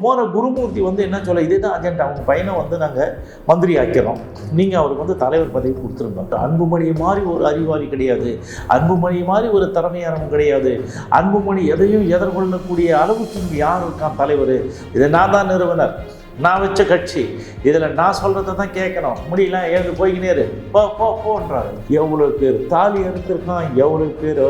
போன குருமூர்த்தி என்ன சொல்ல, இதே தான் அஜெண்டா, அவங்க பையனை நாங்கள் மந்திரி ஆக்கிறோம், நீங்கள் அவருக்கு தலைவர் பதவி கொடுத்துருங்க. அன்புமணி மாதிரி ஒரு அறிவாளி கிடையாது, அன்புமணி மாதிரி ஒரு திறமையானவங்க கிடையாது, அன்புமணி எதையும் எதிர்கொள்ளக்கூடிய அளவுக்கு இங்கே யார் இருக்கான் தலைவர், இதை நான் தான் நிறுவனர், நான் வச்ச கட்சி, இதில் நான் சொல்கிறத தான் கேட்கணும், முடியல எழுந்து போய்கினேரு போன்றாரு. எவ்வளோ பேர் தாலி எடுத்திருக்கான், எவ்வளோ பேர்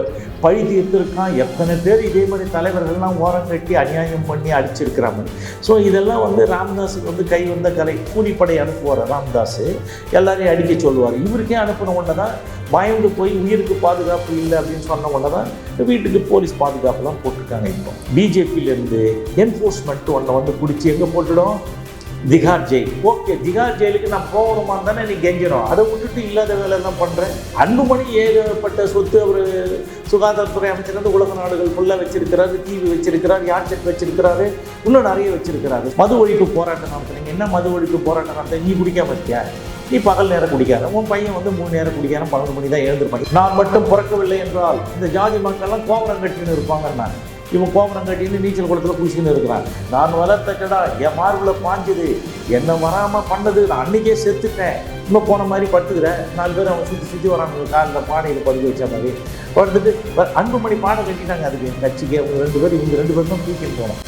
பழி தீர்த்திருக்கான், எத்தனை பேர் இதே மாதிரி தலைவர்கள்லாம் ஓரம் கட்டி அநியாயம் பண்ணி அடிச்சிருக்கிறாங்க. ஸோ இதெல்லாம் ராமதாஸுக்கு கை வந்த கலை. கூலிப்படை அனுப்புவார் ராமதாஸ், எல்லாரையும் அடிக்க சொல்லுவார். இவருக்கே அனுப்பின உடனே தான் பயந்து போய் உயிருக்கு பாதுகாப்பு இல்லை அப்படின்னு சொன்ன உடனே தான் வீட்டுக்கு போலீஸ் பாதுகாப்புலாம் போட்டிருக்காங்க. இப்போ பிஜேபியிலேருந்து என்ஃபோர்ஸ்மெண்ட் பிடிச்சி எங்கே போட்டுடும், திகார் ஜெயில். ஓகே, திகார் ஜெயிலுக்கு நான் போகணுமா தானே நீ கெஞ்சிடும், அதை விட்டுட்டு இல்லாத வேலையெல்லாம் பண்ணுறேன். அன்புமணி ஏகப்பட்ட சொத்து அவர் சுகாதாரத்துறை அமைச்சர் உலக நாடுகள் ஃபுல்லாக வச்சிருக்கிறாரு, டிவி வச்சிருக்கிறார், யார்செட் வச்சிருக்கிறாரு, இன்னும் நிறைய வச்சிருக்கிறாரு. மது ஒழிப்பு போராட்டம் நடத்துறீங்க, என்ன மது ஒழிப்பு போராட்டம் நடத்த, நீ குடிக்காம இருக்கியா, நீ பகல் நேரம் குடிக்காத, உன் பையன் 3 நேரம் குடிக்கான 12 மணி தான் எழுந்திருப்பாங்க. நான் மட்டும் பிறக்கவில்லை என்றால் இந்த ஜாதி மக்கள்லாம் கோபுரம் கட்டின்னு இருப்பாங்கன்னா, இவன் கோபுரம் கட்டின்னு நீச்சல் குளத்தில் குளிச்சுன்னு இருக்கிறான். நான் வளர்த்த கடா என் மார்பில் பாஞ்சுது, என்ன வராமல் பண்ணது, நான் அன்றைக்கே செத்துட்டேன், இன்னும் போன மாதிரி படுத்துக்கிறேன். 4 பேர் அவன் சுற்றி வராங்க, காலில் பானையில் படுக்க வச்ச மாதிரி படுத்துட்டு அன்புமணி பானை கட்டிட்டாங்க. அதுக்கு என் கட்சிக்கு அவங்க 2 பேர், இவங்க 2 பேரும் தான் தூக்கிட்டு போனோம்.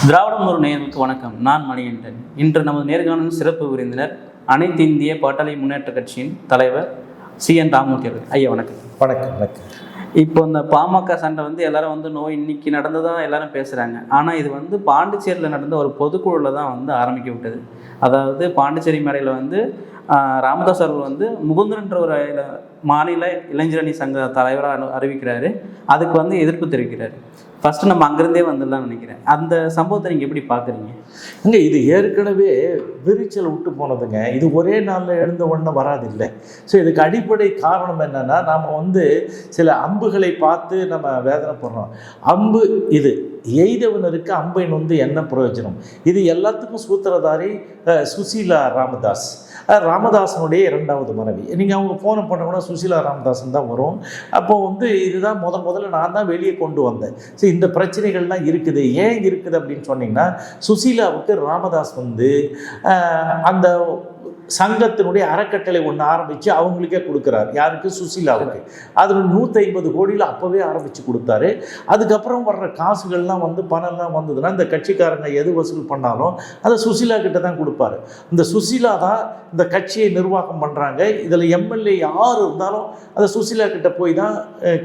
திராவிடம் ஒரு நேயர்களுக்கு வணக்கம். நான் மணிகண்டன். இன்று நமது நேர்காணல் சிறப்பு விருந்தினர் அனைத்து இந்திய பாட்டாளி முன்னேற்ற கட்சியின் தலைவர் CN ராமமூர்த்தி அவர்கள். ஐயா வணக்கம். வணக்கம். வணக்கம். இப்போ இந்த பாமக சண்டை எல்லாரும் நோய் இன்னைக்கு நடந்ததான் எல்லாரும் பேசுகிறாங்க. ஆனால் இது பாண்டிச்சேரியில் நடந்த ஒரு பொதுக்குழுவில் தான் ஆரம்பிக்க விட்டது. அதாவது பாண்டிச்சேரி மேடையில் ராமதாஸ் அவர்கள் முகுந்தன்ற ஒரு மாநில இளைஞரணி சங்க தலைவராக அறிவிக்கிறாரு. அதுக்கு எதிர்ப்பு தெரிவிக்கிறாரு. ஃபஸ்ட்டு நம்ம அங்கேருந்தே வந்துடலாம்னு நினைக்கிறேன். அந்த சம்பவத்தை நீங்கள் எப்படி பார்க்குறீங்க? இது ஏற்கனவே விரிச்சல் விட்டு போனதுங்க. இது ஒரே நாளில் எழுந்த உடனே வராது இல்லை. ஸோ இதுக்கு அடிப்படை காரணம் என்னென்னா, நாம் சில அம்புகளை பார்த்து நம்ம வேதனைப்படுறோம். அம்பு இது எய்தவனருக்கு அம்பின் என்ன பிரயோஜனம்? இது எல்லாத்துக்கும் சூத்திரதாரி சுசீலா ராமதாஸ், ராமதாசனுடைய 2வது மனைவி. நீங்கள் அவங்க ஃபோனை பண்ண கூட சுசீலா ராமதாசன் தான் வரும். அப்போது இதுதான் முதல்ல நான் தான் வெளியே கொண்டு வந்தேன். ஸோ இந்த பிரச்சனைகள்லாம் இருக்குது. ஏன் இருக்குது அப்படின்னு சொன்னீங்கன்னா, சுசீலாவுக்கு ராமதாஸ் அந்த சங்கத்தினுடைய அறக்கட்டளை ஒன்று ஆரம்பித்து அவங்களுக்கே கொடுக்குறாரு. யாருக்கு? சுசீலாவுக்கு. அதில் 150 கோடியில் அப்போவே ஆரம்பித்து கொடுத்தாரு. அதுக்கப்புறம் வர்ற காசுகள்லாம் பணம்லாம் வந்ததுன்னா இந்த கட்சிக்காரங்க எது வசூல் பண்ணாலும் அதை சுசீலா கிட்ட தான் கொடுப்பாரு. இந்த சுசீலா தான் இந்த கட்சியை நிர்வாகம் பண்ணுறாங்க. இதில் எம்எல்ஏ யார் இருந்தாலும் அதை சுசீலா கிட்ட போய் தான்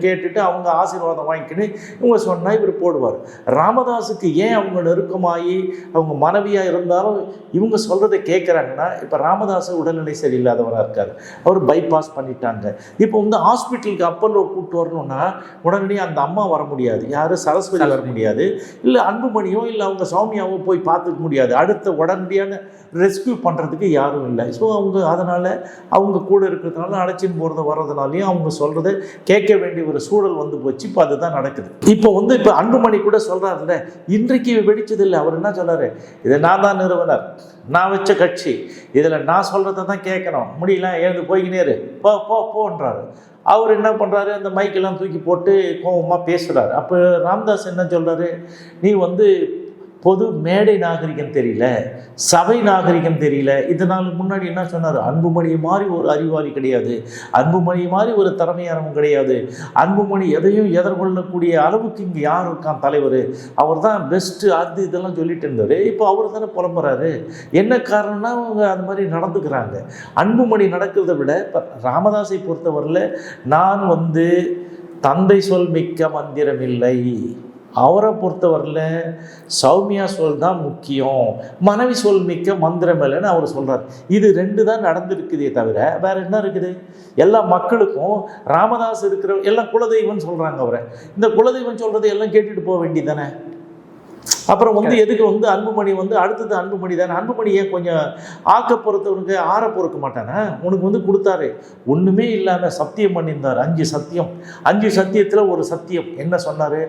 கேட்டுட்டு அவங்க ஆசீர்வாதம் வாங்கிக்கின்னு இவங்க சொன்னால் இவர் போடுவார். ராமதாஸுக்கு ஏன் அவங்க நெருக்கமாகி அவங்க மனைவியாக இருந்தாலும் இவங்க சொல்கிறத கேட்குறாங்கன்னா, இப்போ ராமதாஸ் உடல்நிலை சரியில்லாதவராக இருக்கார், அவர் பைபாஸ் பண்ணிட்டாங்க. இப்போ ஹாஸ்பிட்டலுக்கு அப்பல்லோ கூப்பிட்டு வரணும்னா உடனடியாக அந்த அம்மா வர முடியாது, யாரும் சரஸ்வதி வர முடியாது, இல்லை அன்புமணியோ இல்லை அவங்க சௌமியாவோ போய் பார்த்துக்க முடியாது. அடுத்த உடனடியான ரெஸ்கியூ பண்ணுறதுக்கு யாரும் இல்லை. ஸோ அவங்க அதனால் அவங்க கூட இருக்கிறதுனால அழைச்சின்னு போகிறது வர்றதுனாலையும் அவங்க சொல்கிறத கேட்க வேண்டிய ஒரு சூழல் போச்சு. இப்போ அதுதான் நடக்குது. இப்போ இப்போ அன்புமணி கூட சொல்கிறாருல்ல, இன்றைக்கு வெடிச்சதில்லை. அவர் என்ன சொல்கிறாரு, இதை நான் தான் நிறுவனர், நான் வச்ச கட்சி, இதில் நான் சொல்கிறத தான் கேட்கணும், முடியல எழுந்து போய்கினேரு போன்றாரு. அவர் என்ன பண்ணுறாரு, அந்த மைக்கெல்லாம் தூக்கி போட்டு கோபமாக பேசுகிறார். அப்போ ராமதாஸ் என்ன சொல்கிறாரு, நீ பொது மேடை நாகரிகம் தெரியல, சபை நாகரிகம் தெரியல. இதனால் முன்னாடி என்ன சொன்னார், அன்புமணி மாதிரி ஒரு அறிவாளி கிடையாது, அன்புமணி மாதிரி ஒரு திறமையானவங்க கிடையாது, அன்புமணி எதையும் எதிர்கொள்ளக்கூடிய அளவுக்கு இங்கே யார் இருக்கான் தலைவர், அவர் தான் பெஸ்ட்டு, அது இதெல்லாம் சொல்லிட்டு இருந்தார். இப்போ அவர் தானே புலம்புறாரு. என்ன காரணம்னா அவங்க அது மாதிரி நடந்துக்கிறாங்க. அன்புமணி நடக்கிறத விட இப்போ ராமதாஸை பொறுத்தவரையில் நான் தந்தை சொல் மிக்க மந்திரமில்லை, அவரை பொறுத்தவரையில் சௌமியா சொல் தான் முக்கியம், மனைவி சொல் மிக்க மந்திரம் இல்லைன்னு அவர் சொல்கிறார். இது 2 தான் நடந்திருக்குதே தவிர வேறு என்ன இருக்குது? எல்லா மக்களுக்கும் ராமதாஸ் இருக்கிற எல்லாம் குலதெய்வம்னு சொல்கிறாங்க. அவரை இந்த குலதெய்வம் சொல்கிறத எல்லாம் கேட்டுட்டு போக வேண்டியதானே? அப்புறம் வந்து எதுக்கு வந்து அன்புமணி வந்து அடுத்தது அன்புமணி தானே, அன்புமணி ஏன் கொஞ்சம் ஆக்க பொறுத்தவனுக்கு ஆற பொறுக்க மாட்டானே, உனக்கு வந்து கொடுத்தாரு ஒன்றுமே இல்லாமல் சத்தியம் பண்ணியிருந்தார் 5 சத்தியம். 5 சத்தியத்தில் ஒரு சத்தியம் என்ன சொன்னார்,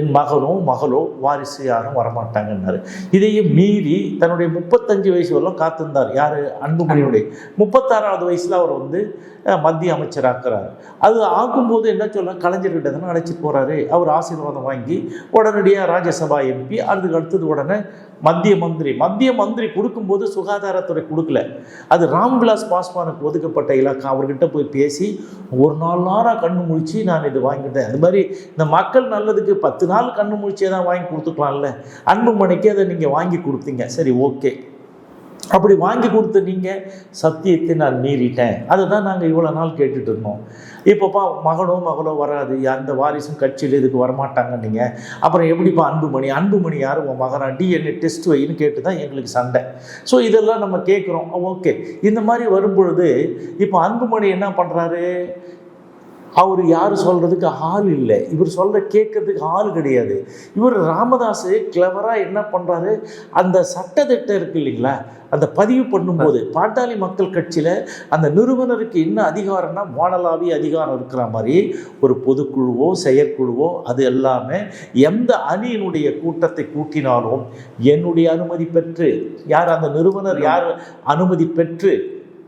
என் மகளோ வாரிசு யாரும் வரமாட்டாங்கன்னாரு. இதையும் மீறி தன்னுடைய 35 வயசு வரலாம் காத்திருந்தார். யார், அன்புமணியுடைய 36வது வயசில் அவர் வந்து மத்திய அமைச்சராக்குறாரு. அது ஆக்கும்போது என்ன சொல்ல, கலைஞர்கிட்ட தானே அழைச்சிட்டு போகிறாரு. அவர் ஆசீர்வாதம் வாங்கி உடனடியாக ராஜ்யசபா எம்பி, அதுக்கு அடுத்தது உடனே மத்திய மந்திரி கொடுக்கும்போது சுகாதாரத்துறை கொடுக்கல, அது ராம்விலாஸ் பாஸ்வானுக்கு ஒதுக்கப்பட்ட இலாக்கா. அவர்கிட்ட போய் பேசி ஒரு நாளாக கண்ணு முழிச்சு நான் இது வாங்கிட்டேன். அது மாதிரி இந்த மக்கள் நல்லதுக்கு 10 நாள் கண்ணு முழிச்சே தான் வாங்கி கொடுத்துக்கலாம்ல, அன்புமணிக்கு அதை நீங்கள் வாங்கி கொடுத்தீங்க, சரி ஓகே. அப்படி வாங்கி கொடுத்த நீங்கள் சத்தியத்தை நான் மீறிட்டேன், அதை தான் நாங்கள் இவ்வளோ நாள் கேட்டுட்டு இருந்தோம். இப்போப்பா மகனோ வராது, அந்த வாரிசும் கட்சியில் இதுக்கு வரமாட்டாங்க நீங்கள், அப்புறம் எப்படிப்பா அன்புமணி யார் உன் மகனா, டிஎன்ஏ டெஸ்ட் வைன்னு கேட்டு தான் எங்களுக்கு சண்டை. ஸோ இதெல்லாம் நம்ம கேட்குறோம். ஓகே, இந்த மாதிரி வரும்பொழுது இப்போ அன்புமணி என்ன பண்ணுறாரு, அவர் யார் சொல்கிறதுக்கு ஆள் இல்லை, இவர் சொல்கிற கேட்கறதுக்கு ஆள் கிடையாது. இவர் ராமதாஸ் கிளவராக என்ன பண்ணுறாரு, அந்த சட்டத்திட்டம் இருக்குது இல்லைங்களா, அந்த பதிவு பண்ணும்போது பாட்டாளி மக்கள் கட்சியில் அந்த நிறுவனருக்கு என்ன அதிகாரம்னா வானலாவிய அதிகாரம் இருக்கிற மாதிரி ஒரு பொதுக்குழுவோ செயற்குழுவோ அது எல்லாமே எந்த அணியினுடைய கூட்டத்தை கூட்டினாலும் என்னுடைய அனுமதி பெற்று, யார் அந்த நிறுவனர் யார் அனுமதி பெற்று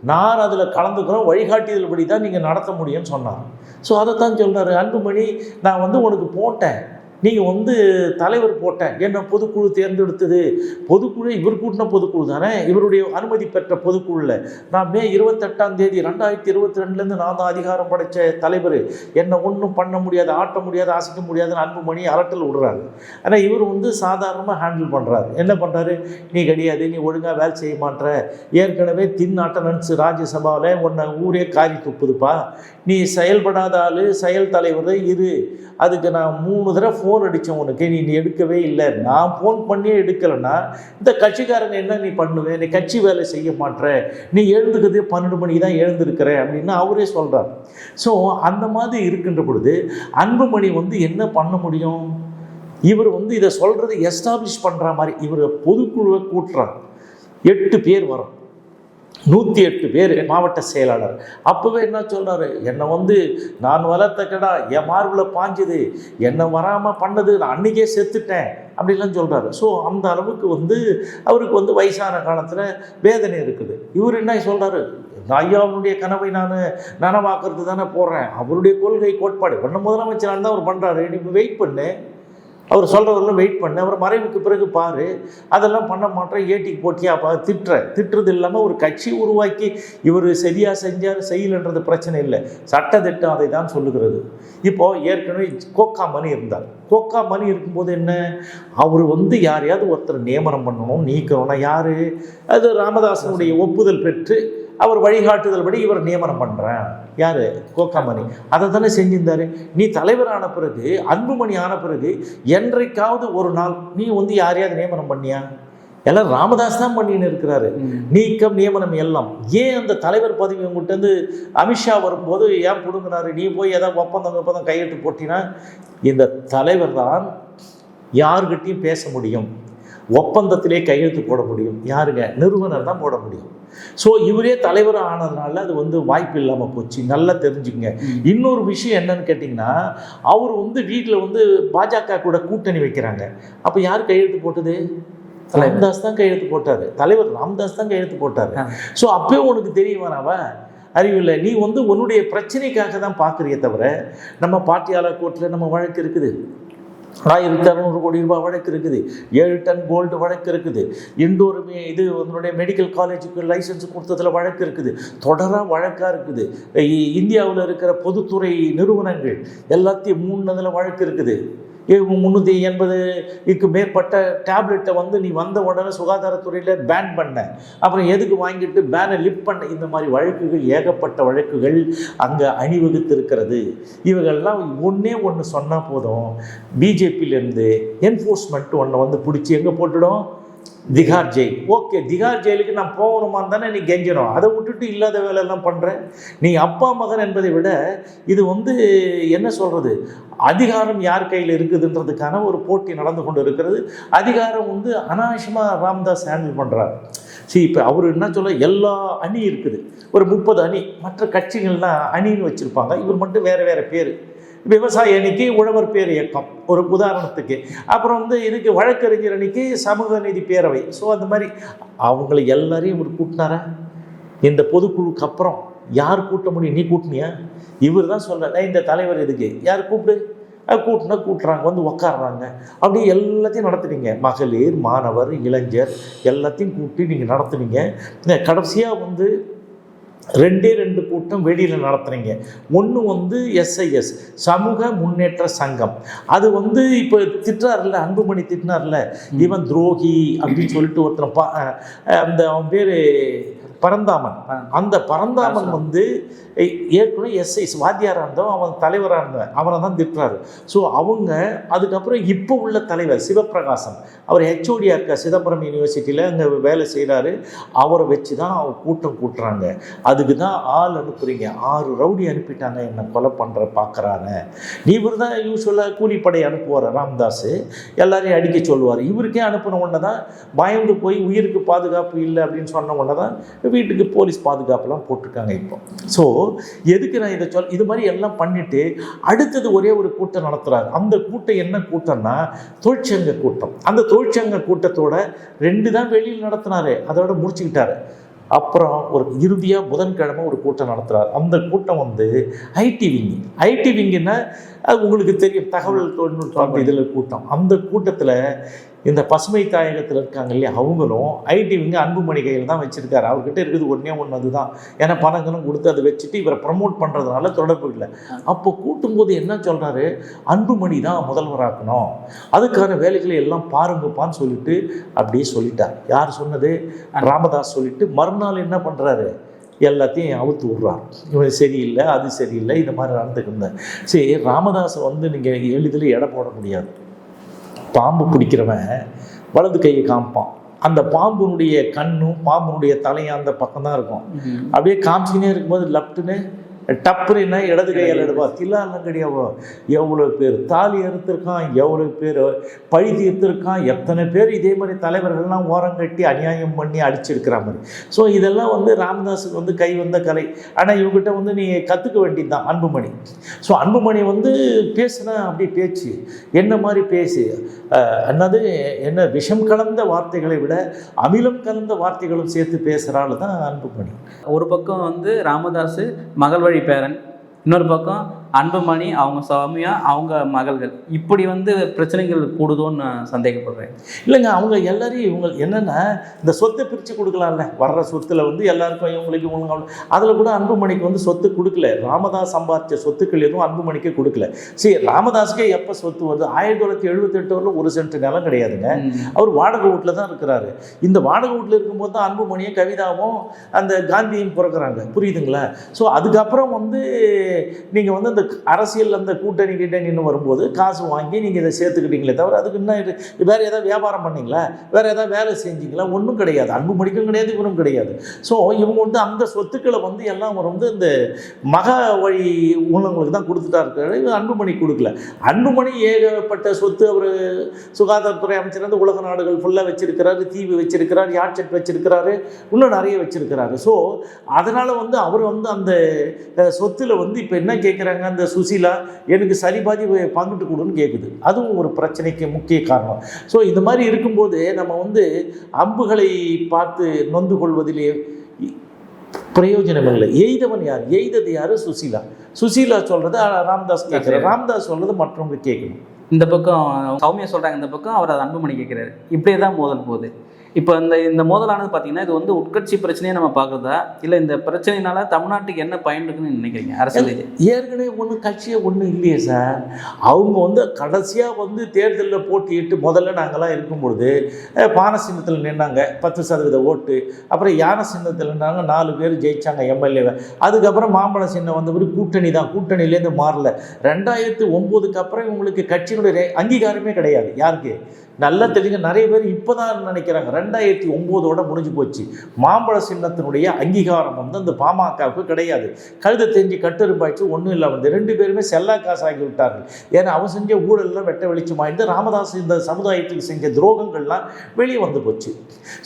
நான் அதில் கலந்துக்கிறோம், வழிகாட்டுதல் படி தான் நீங்கள் நடத்த முடியும்னு சொன்னார். ஸோ அதைத்தான் சொல்கிறார் அன்புமணி, நான் வந்து உனக்கு போட்டேன், நீங்கள் வந்து தலைவர் போட்டேன், என்ன பொதுக்குழு தேர்ந்தெடுத்தது, பொதுக்குழு இவர் கூட்டின பொதுக்குழு தானே, இவருடைய அனுமதி பெற்ற பொதுக்குழுவில் நான் மே 28ஆம் தேதி 2022 நான் தான் அதிகாரம் படைத்த தலைவர், என்னை ஒன்றும் பண்ண முடியாது, ஆட்ட முடியாது, அசைக்க முடியாதுன்னு அன்புமணி அரட்டல் விடுறாரு. ஆனால் இவர் வந்து சாதாரணமாக ஹேண்டில் பண்ணுறாரு. என்ன பண்ணுறாரு, நீ கிடையாது, நீ ஒழுங்காக வேலை செய்ய மாட்டேற, ஏற்கனவே அட்டண்டன்ஸ் ராஜ்யசபாவில் உன்னை ஊரே காரி துப்புதுப்பா, நீ செயல்படாத ஆள், செயல் தலைவர் இரு, அதுக்கு நான் 3 தடவை ஃபோன் அடித்தேன் உனக்கு, நீ எடுக்கவே இல்லை, நான் ஃபோன் பண்ணியே எடுக்கலைன்னா இந்த கட்சிக்காரங்க என்ன நீ பண்ணுவேன், நீ கட்சி வேலை செய்ய மாட்டேற, நீ எழுந்துக்கிறதே 12 மணிக்கு தான் எழுந்திருக்கிற அப்படின்னு அவரே சொல்கிறார். ஸோ அந்த மாதிரி இருக்கின்ற பொழுது அன்புமணி வந்து என்ன பண்ண முடியும், இவர் வந்து இதை சொல்கிறத எஸ்டாப்ளிஷ் பண்ணுற மாதிரி இவர் பொதுக்குழுவை கூட்டுறார். 8 பேர் வரும், 108 பேர் மாவட்ட செயலாளர். அப்போவே என்ன சொல்கிறாரு, என்னை வந்து நான் வளர்த்த கடா என் மார்பில் பாஞ்சுது, என்னை வராமல் பண்ணது, நான் அன்றைக்கே செத்துட்டேன் அப்படின்லாம் சொல்கிறாரு. ஸோ அந்த அளவுக்கு வந்து அவருக்கு வந்து வயசான காலத்தில் வேதனை இருக்குது. இவர் என்ன சொல்கிறாரு, ஐயாவுடைய கனவை நான் நனவாக்குறது தானே போடுறேன், அவருடைய கொள்கை கோட்பாடு பண்ண முதலமைச்சராக தான் அவர் பண்ணுறாரு, நீ வெயிட் பண்ணு, அவர் சொல்கிறவரெல்லாம் வெயிட் பண்ண, அவர் மறைவுக்கு பிறகு பாரு, அதெல்லாம் பண்ண மாட்டேன், ஏட்டிக்கு போட்டியா திட்டுறது இல்லாமல் ஒரு கட்சி உருவாக்கி இவர் சரியாக செஞ்சார் செய்யலைன்றது பிரச்சனை இல்லை, சட்டத்திட்டம் அதை தான் சொல்லுகிறது. இப்போது ஏற்கனவே கோக்கா மணி இருந்தார், கோக்கா மணி இருக்கும்போது என்ன, அவர் வந்து யாரையாவது ஒருத்தர் நியமனம் பண்ணணும் நீக்கணும்னா யார், அது ராமதாசனுடைய ஒப்புதல் பெற்று அவர் வழிகாட்டுதல் படி இவர் நியமனம் பண்ணுறேன், யார், கோக்காமணி அதை தானே செஞ்சிருந்தாரு. நீ தலைவரான பிறகு, அன்புமணி ஆன பிறகு என்றைக்காவது ஒரு நாள் நீ வந்து யாரையாவது நியமனம் பண்ணியா, எல்லாம் ராமதாஸ் தான் பண்ணின்னு இருக்கிறாரு, நீக்கம் நியமனம் எல்லாம். ஏன் அந்த தலைவர் பதவி உங்கள்கிட்ட இருந்து அமித்ஷா வரும்போது ஏன் கொடுங்கினாரு, நீ போய் ஏதாவது ஒப்பந்தம் கையெழுத்து போட்டினா, இந்த தலைவர் தான் யாருக்கிட்டையும் பேச முடியும், ஒப்பந்தத்திலே கையெழுத்து போட முடியும், யாருங்க, நிறுவனர் தான் போட முடியும். ஸோ இவரே தலைவர் ஆனதுனால அது வந்து வாய்ப்பு இல்லாமல் போச்சு. நல்லா தெரிஞ்சுக்கங்க. இன்னொரு விஷயம் என்னன்னு கேட்டிங்கன்னா, அவர் வந்து வீட்டில் வந்து பாஜக கூட கூட்டணி வைக்கிறாங்க. அப்போ யார் கையெழுத்து போட்டது, ராம்தாஸ் தான் கையெழுத்து போட்டார், தலைவர் ராம்தாஸ் தான் கையெழுத்து போட்டார். ஸோ அப்போயே உனக்கு தெரியுமானாவா, அறிவில்லை, நீ வந்து உன்னுடைய பிரச்சனைக்காக தான் பார்க்குறியே தவிர, நம்ம பாட்டியாளர் கோர்ட்டில் நம்ம வழக்கு இருக்குது, 1600 கோடி ரூபாய் வழக்கு இருக்குது, 7 டன் கோல்டு வழக்கு இருக்குது, இண்டோர் இது உங்களுடைய மெடிக்கல் காலேஜுக்கு லைசன்ஸ் கொடுத்ததில் வழக்கு இருக்குது, தொடராக வழக்காக இருக்குது. இந்தியாவில் இருக்கிற பொதுத்துறை நிறுவனங்கள் எல்லாத்தையும் 3 வழக்கு இருக்குது. 380க்கு மேற்பட்ட டேப்லெட்டை வந்து நீ வந்த உடனே சுகாதாரத்துறையில் பேன் பண்ண, அப்புறம் எதுக்கு வாங்கிட்டு பேனை லிஃப்ட் பண்ண, இந்த மாதிரி வழக்குகள், ஏகப்பட்ட வழக்குகள் அங்கே அணிவகுத்து இருக்கிறது. இவங்கள்லாம் ஒன்று சொன்னால் போதும், பிஜேபியிலேருந்து என்ஃபோர்ஸ்மெண்ட் ஒன்றை வந்து பிடிச்சி எங்கே போட்டுடும், திகார் ஜெயில். ஓகே, திகார் ஜெயிலுக்கு நான் போகணுமான்னு தானே நீ கெஞ்சணும். அதை விட்டுட்டு இல்லாத வேலையெல்லாம் பண்ணுற. நீ அப்பா மகன் என்பதை விட இது என்ன சொல்கிறது, அதிகாரம் யார் கையில் இருக்குதுன்றதுக்கான ஒரு போட்டி நடந்து கொண்டு இருக்கிறது. அதிகாரம் அனாவசியமாக ராம்தாஸ் ஹேண்டில் பண்ணுறாரு. சரி, இப்போ அவர் என்ன சொல்ல, எல்லா அணி இருக்குது, ஒரு 30 அணி, மற்ற கட்சிகள்லாம் அணின்னு வச்சுருப்பாங்க. இவர் மட்டும் வேறு வேறு பேர். விவசாய அணிக்கு உழவர் பேர் இயக்கம் ஒரு உதாரணத்துக்கு, அப்புறம் இதுக்கு வழக்கறிஞர் அணிக்கு சமூக நீதி பேரவை. ஸோ அந்த மாதிரி அவங்களை எல்லாரையும் இவர் கூட்டினாரா? இந்த பொதுக்குழுக்கு அப்புறம் யார் கூட்ட முடியும்? நீ கூட்டினியா? இவர் தான் சொல்ல, இந்த தலைவர் எதுக்கு, யார் கூப்பிடு, கூட்டுறாங்க, உக்காடுறாங்க, அப்படியே எல்லாத்தையும் நடத்துனீங்க. மகளிர், மாணவர், இளைஞர் எல்லாத்தையும் கூட்டி நீங்கள் நடத்துனீங்க. கடைசியாக 2 கூட்டம் வெளியில் நடத்துறீங்க. ஒன்று SIS சமூக முன்னேற்ற சங்கம். அது இப்போ திட்டுறாருல்ல, அன்புமணி திட்டினார்ல, இவன் துரோகி அப்படின்னு சொல்லிட்டு ஒருத்தன் அந்த அவன் பேர் பரந்தாமன். அந்த பரந்தாமன் ஏற்கனவே SIS வாத்தியாராக இருந்தவன், அவன் தலைவராக இருந்தவன், அவனை தான் திட்டுறாரு. ஸோ அவங்க அதுக்கப்புறம் இப்போ உள்ள தலைவர் சிவபிரகாசம், அவர் HOD-யா இருக்க சிதம்பரம் யூனிவர்சிட்டியில் அங்கே வேலை செய்கிறாரு. அவரை வச்சு தான் அவங்க கூட்டம் கூட்டுறாங்க. அதுக்கு தான் ஆள் அனுப்புறீங்க. 6 ரவுடி அனுப்பிட்டாங்க, என்னை கொலை பண்ணுற பார்க்குறாங்க. இவர் தான் யூஸ்வலாக கூலிப்படை அனுப்புவார் ராம்தாஸ், எல்லாரையும் அடிக்க சொல்லுவார். இவருக்கே அனுப்பின உடனே தான் பயந்து போய் உயிருக்கு பாதுகாப்பு இல்லை அப்படின்னு சொன்ன உடனே தான் வீட்டுக்கு போலீஸ் பாதுகாப்புலாம் போட்டிருக்காங்க இப்போ. ஸோ எதுக்கு நான் இதை இது மாதிரி எல்லாம் பண்ணிட்டு அடுத்தது ஒரே ஒரு கூட்டம் நடத்துகிறாரு. அந்த கூட்டம் என்ன கூட்டம்னா தொழிற்சங்க கூட்டம். அந்த தொழிற்சங்க கூட்டத்தோட 2 தான் வெளியில் நடத்தினாரு, அதோட முடிச்சுக்கிட்டாரு. அப்புறம் ஒரு இறுதியாக புதன்கிழமை ஒரு கூட்டம் நடத்துகிறார். அந்த கூட்டம் ஐடி விங்குன்னா அது உங்களுக்கு தெரியும், தகவல் தொழில்நுட்பம் இதில் கூட்டம். அந்த கூட்டத்தில் இந்த பசுமை தாயகத்தில் இருக்காங்க இல்லையா, அவங்களும் ஐடி விங்கு அன்புமணி கையில் தான் வச்சுருக்காரு. அவர்கிட்ட இருக்குது ஒன்றே ஒன்று, அதுதான். ஏன்னா பணங்களும் கொடுத்து அதை வச்சுட்டு இவரை ப்ரமோட் பண்ணுறதுனால தொடர்பு இல்லை. அப்போ கூட்டும்போது என்ன சொல்கிறாரு, அன்புமணி தான் முதல்வராக்கணும், அதுக்கான வேலைகளை எல்லாம் பாருங்கப்பான்னு சொல்லிட்டு அப்படியே சொல்லிட்டார். யார் சொன்னது? ராமதாஸ் சொல்லிட்டு மறுநாள் என்ன பண்ணுறாரு, எல்லாத்தையும் அவுத்து விட்றாரு. இவன் சரியில்லை, அது சரியில்லை, இந்த மாதிரி நடந்துக்கிருந்தேன். சரி, ராமதாஸை நீங்கள் எளிதில் எடை போட முடியாது. பாம்பு பிடிக்கிறவன் வலது கையை காமிப்பான், அந்த பாம்புனுடைய கண்ணும் பாம்புனுடைய தலையும் அந்த பக்கம் தான் இருக்கும். அப்படியே காமிச்சிக்கினே இருக்கும்போது லெஃப்ட்டுன்னு டப்புனா இடது கையால் எடுப்பா. தில்லாலாம் கிடையாவோ, எவ்வளோ பேர் தாலி அறுத்திருக்கான், எவ்வளோ பேர் பழி தீர்த்திருக்கான், எத்தனை பேர் இதே மாதிரி தலைவர்கள்லாம் ஓரம் கட்டி அநியாயம் பண்ணி அடிச்சிருக்கிற மாதிரி. ஸோ இதெல்லாம் ராமதாஸுக்கு கை வந்த கலை. ஆனால் இவங்ககிட்ட நீ கற்றுக்க வேண்டியது தான் அன்புமணி. ஸோ அன்புமணி பேசுனா அப்படி பேச்சு என்ன மாதிரி பேசு, என்ன விஷம் கலந்த வார்த்தைகளை விட அமிலம் கலந்த வார்த்தைகளும் சேர்த்து பேசுகிறாள் தான் அன்புமணி. ஒரு பக்கம் ராமதாஸ் மகள் வழி பேரன், இன்னொரு பக்கம் அன்புமணி அவங்க சாமியா அவங்க மகள்கள், இப்படி பிரச்சனைகள் கூடுதோன்னு நான் சந்தேகப்படுறேன். இல்லைங்க, அவங்க எல்லாரையும் இவங்க என்னென்னா இந்த சொத்தை பிரித்து கொடுக்கலாம்ல, வர்ற சொத்தில் எல்லாருக்கும் இவங்களுக்கு அதில் கூட அன்புமணிக்கு சொத்து கொடுக்கல. ராமதாஸ் சம்பாதிச்ச சொத்துக்கள் எதுவும் அன்புமணிக்கு கொடுக்கல. சரி, ராமதாஸுக்கே எப்போ சொத்து வருது? 1978 1 சென்ட் நிலம் கிடையாதுங்க. அவர் வாடகை வீட்டில் தான் இருக்கிறாரு. இந்த வாடகை வீட்டில் இருக்கும்போது தான் அன்புமணியும் கவிதாவும் அந்த காந்தியும் பிறக்கிறாங்க, புரியுதுங்களா? ஸோ அதுக்கப்புறம் நீங்கள் அந்த அரசியல் அந்த கூட்டணி கிட்டணின்னு வரும்போது காசு வாங்கி நீங்கள் இதை சேர்த்துக்கிட்டீங்களே தவிர அதுக்கு இன்னும் வேறு ஏதாவது வியாபாரம் பண்ணிங்களா, வேறு ஏதாவது வேலை செஞ்சீங்களா? ஒன்றும் கிடையாது. அன்புமணிக்கும் கிடையாது, இவரும் கிடையாது. ஸோ இவங்க அந்த சொத்துக்களை எல்லாம் இந்த மக வழி உள்ளவங்களுக்கு தான் கொடுத்துட்டா இருக்காரு. இது அன்புமணி கொடுக்கல. அன்புமணி ஏகப்பட்ட சொத்து, அவர் சுகாதாரத்துறை அமைச்சர், உலக நாடுகள் ஃபுல்லாக வச்சிருக்கிறாரு, தீவு வச்சிருக்கிறார், யாட்செட் வச்சிருக்கிறாரு, இன்னும் நிறைய வச்சிருக்கிறாரு. ஸோ அதனால் அவர் அந்த சொத்தில் இப்போ என்ன கேட்குறாங்க, அந்த சுசீலா எனக்கு சரிபாதி பங்கிட்டு கொடுன்னு கேட்குது. அதுவும் ஒரு பிரச்சனைக்கு முக்கிய காரணம். ஸோ இந்த மாதிரி இருக்கும்போது நம்ம அம்புகளை பார்த்து நொந்து கொள்வதிலே பிரயோஜனம் இல்லை. எய்தவன் யார்? எய்தது யார்? சுசீலா சொல்றது ராமதாஸ் கேட்குறாரு, ராமதாஸ் சொல்றது மற்றவங்க கேட்கணும். இந்த பக்கம் சௌமியா சொல்றாங்க, இந்த பக்கம் அவர் அன்புமணி கேட்குறாரு. இப்படியே தான் மோதல் போகுது. இப்போ இந்த மோதலானது பார்த்தீங்கன்னா இது உட்கட்சி பிரச்சனையை நம்ம பார்க்குறதா, இல்லை இந்த பிரச்சனைனால தமிழ்நாட்டுக்கு என்ன பயன் இருக்குன்னு நினைக்கிறீங்க? அரசியல் ஏற்கனவே கட்சியை ஒன்றும் இல்லையே சார். அவங்க கடைசியாக தேர்தலில் போட்டியிட்டு முதல்ல நாங்கள்லாம் இருக்கும்பொழுது பானை சின்னத்தில் நின்னாங்க, 10% ஓட்டு. அப்புறம் யானை சின்னத்தில் நின்னாங்க, 4 பேர் ஜெயிச்சாங்க எம்எல்ஏவை. அதுக்கப்புறம் மாம்பழ சின்னம் வந்தபடி கூட்டணி தான், கூட்டணியிலேருந்து மாறல. 2009க்கு அப்புறம் இவங்களுக்கு கட்சியினுடைய அங்கீகாரமே கிடையாது. யாருக்கு? நல்லா தெரியுங்க. நிறைய பேர் இப்போ தான் நினைக்கிறாங்க 2009 முடிஞ்சு போச்சு. மாம்பழ சின்னத்தினுடைய அங்கீகாரம் வந்து அந்த பாமகவுக்கு கிடையாது. கழுதை தெரிஞ்சு கட்டெருப்பாய்ச்சி ஒன்றும் இல்லை. வந்து 2 பேருமே செல்லா காசு ஆகி விட்டார்கள். ஏன்னா அவன் செஞ்ச ஊழல்லாம் வெட்ட வெளிச்சமாயிருந்து ராமதாஸ் இந்த சமுதாயத்துக்கு செஞ்ச துரோகங்கள்லாம் வெளியே வந்து போச்சு.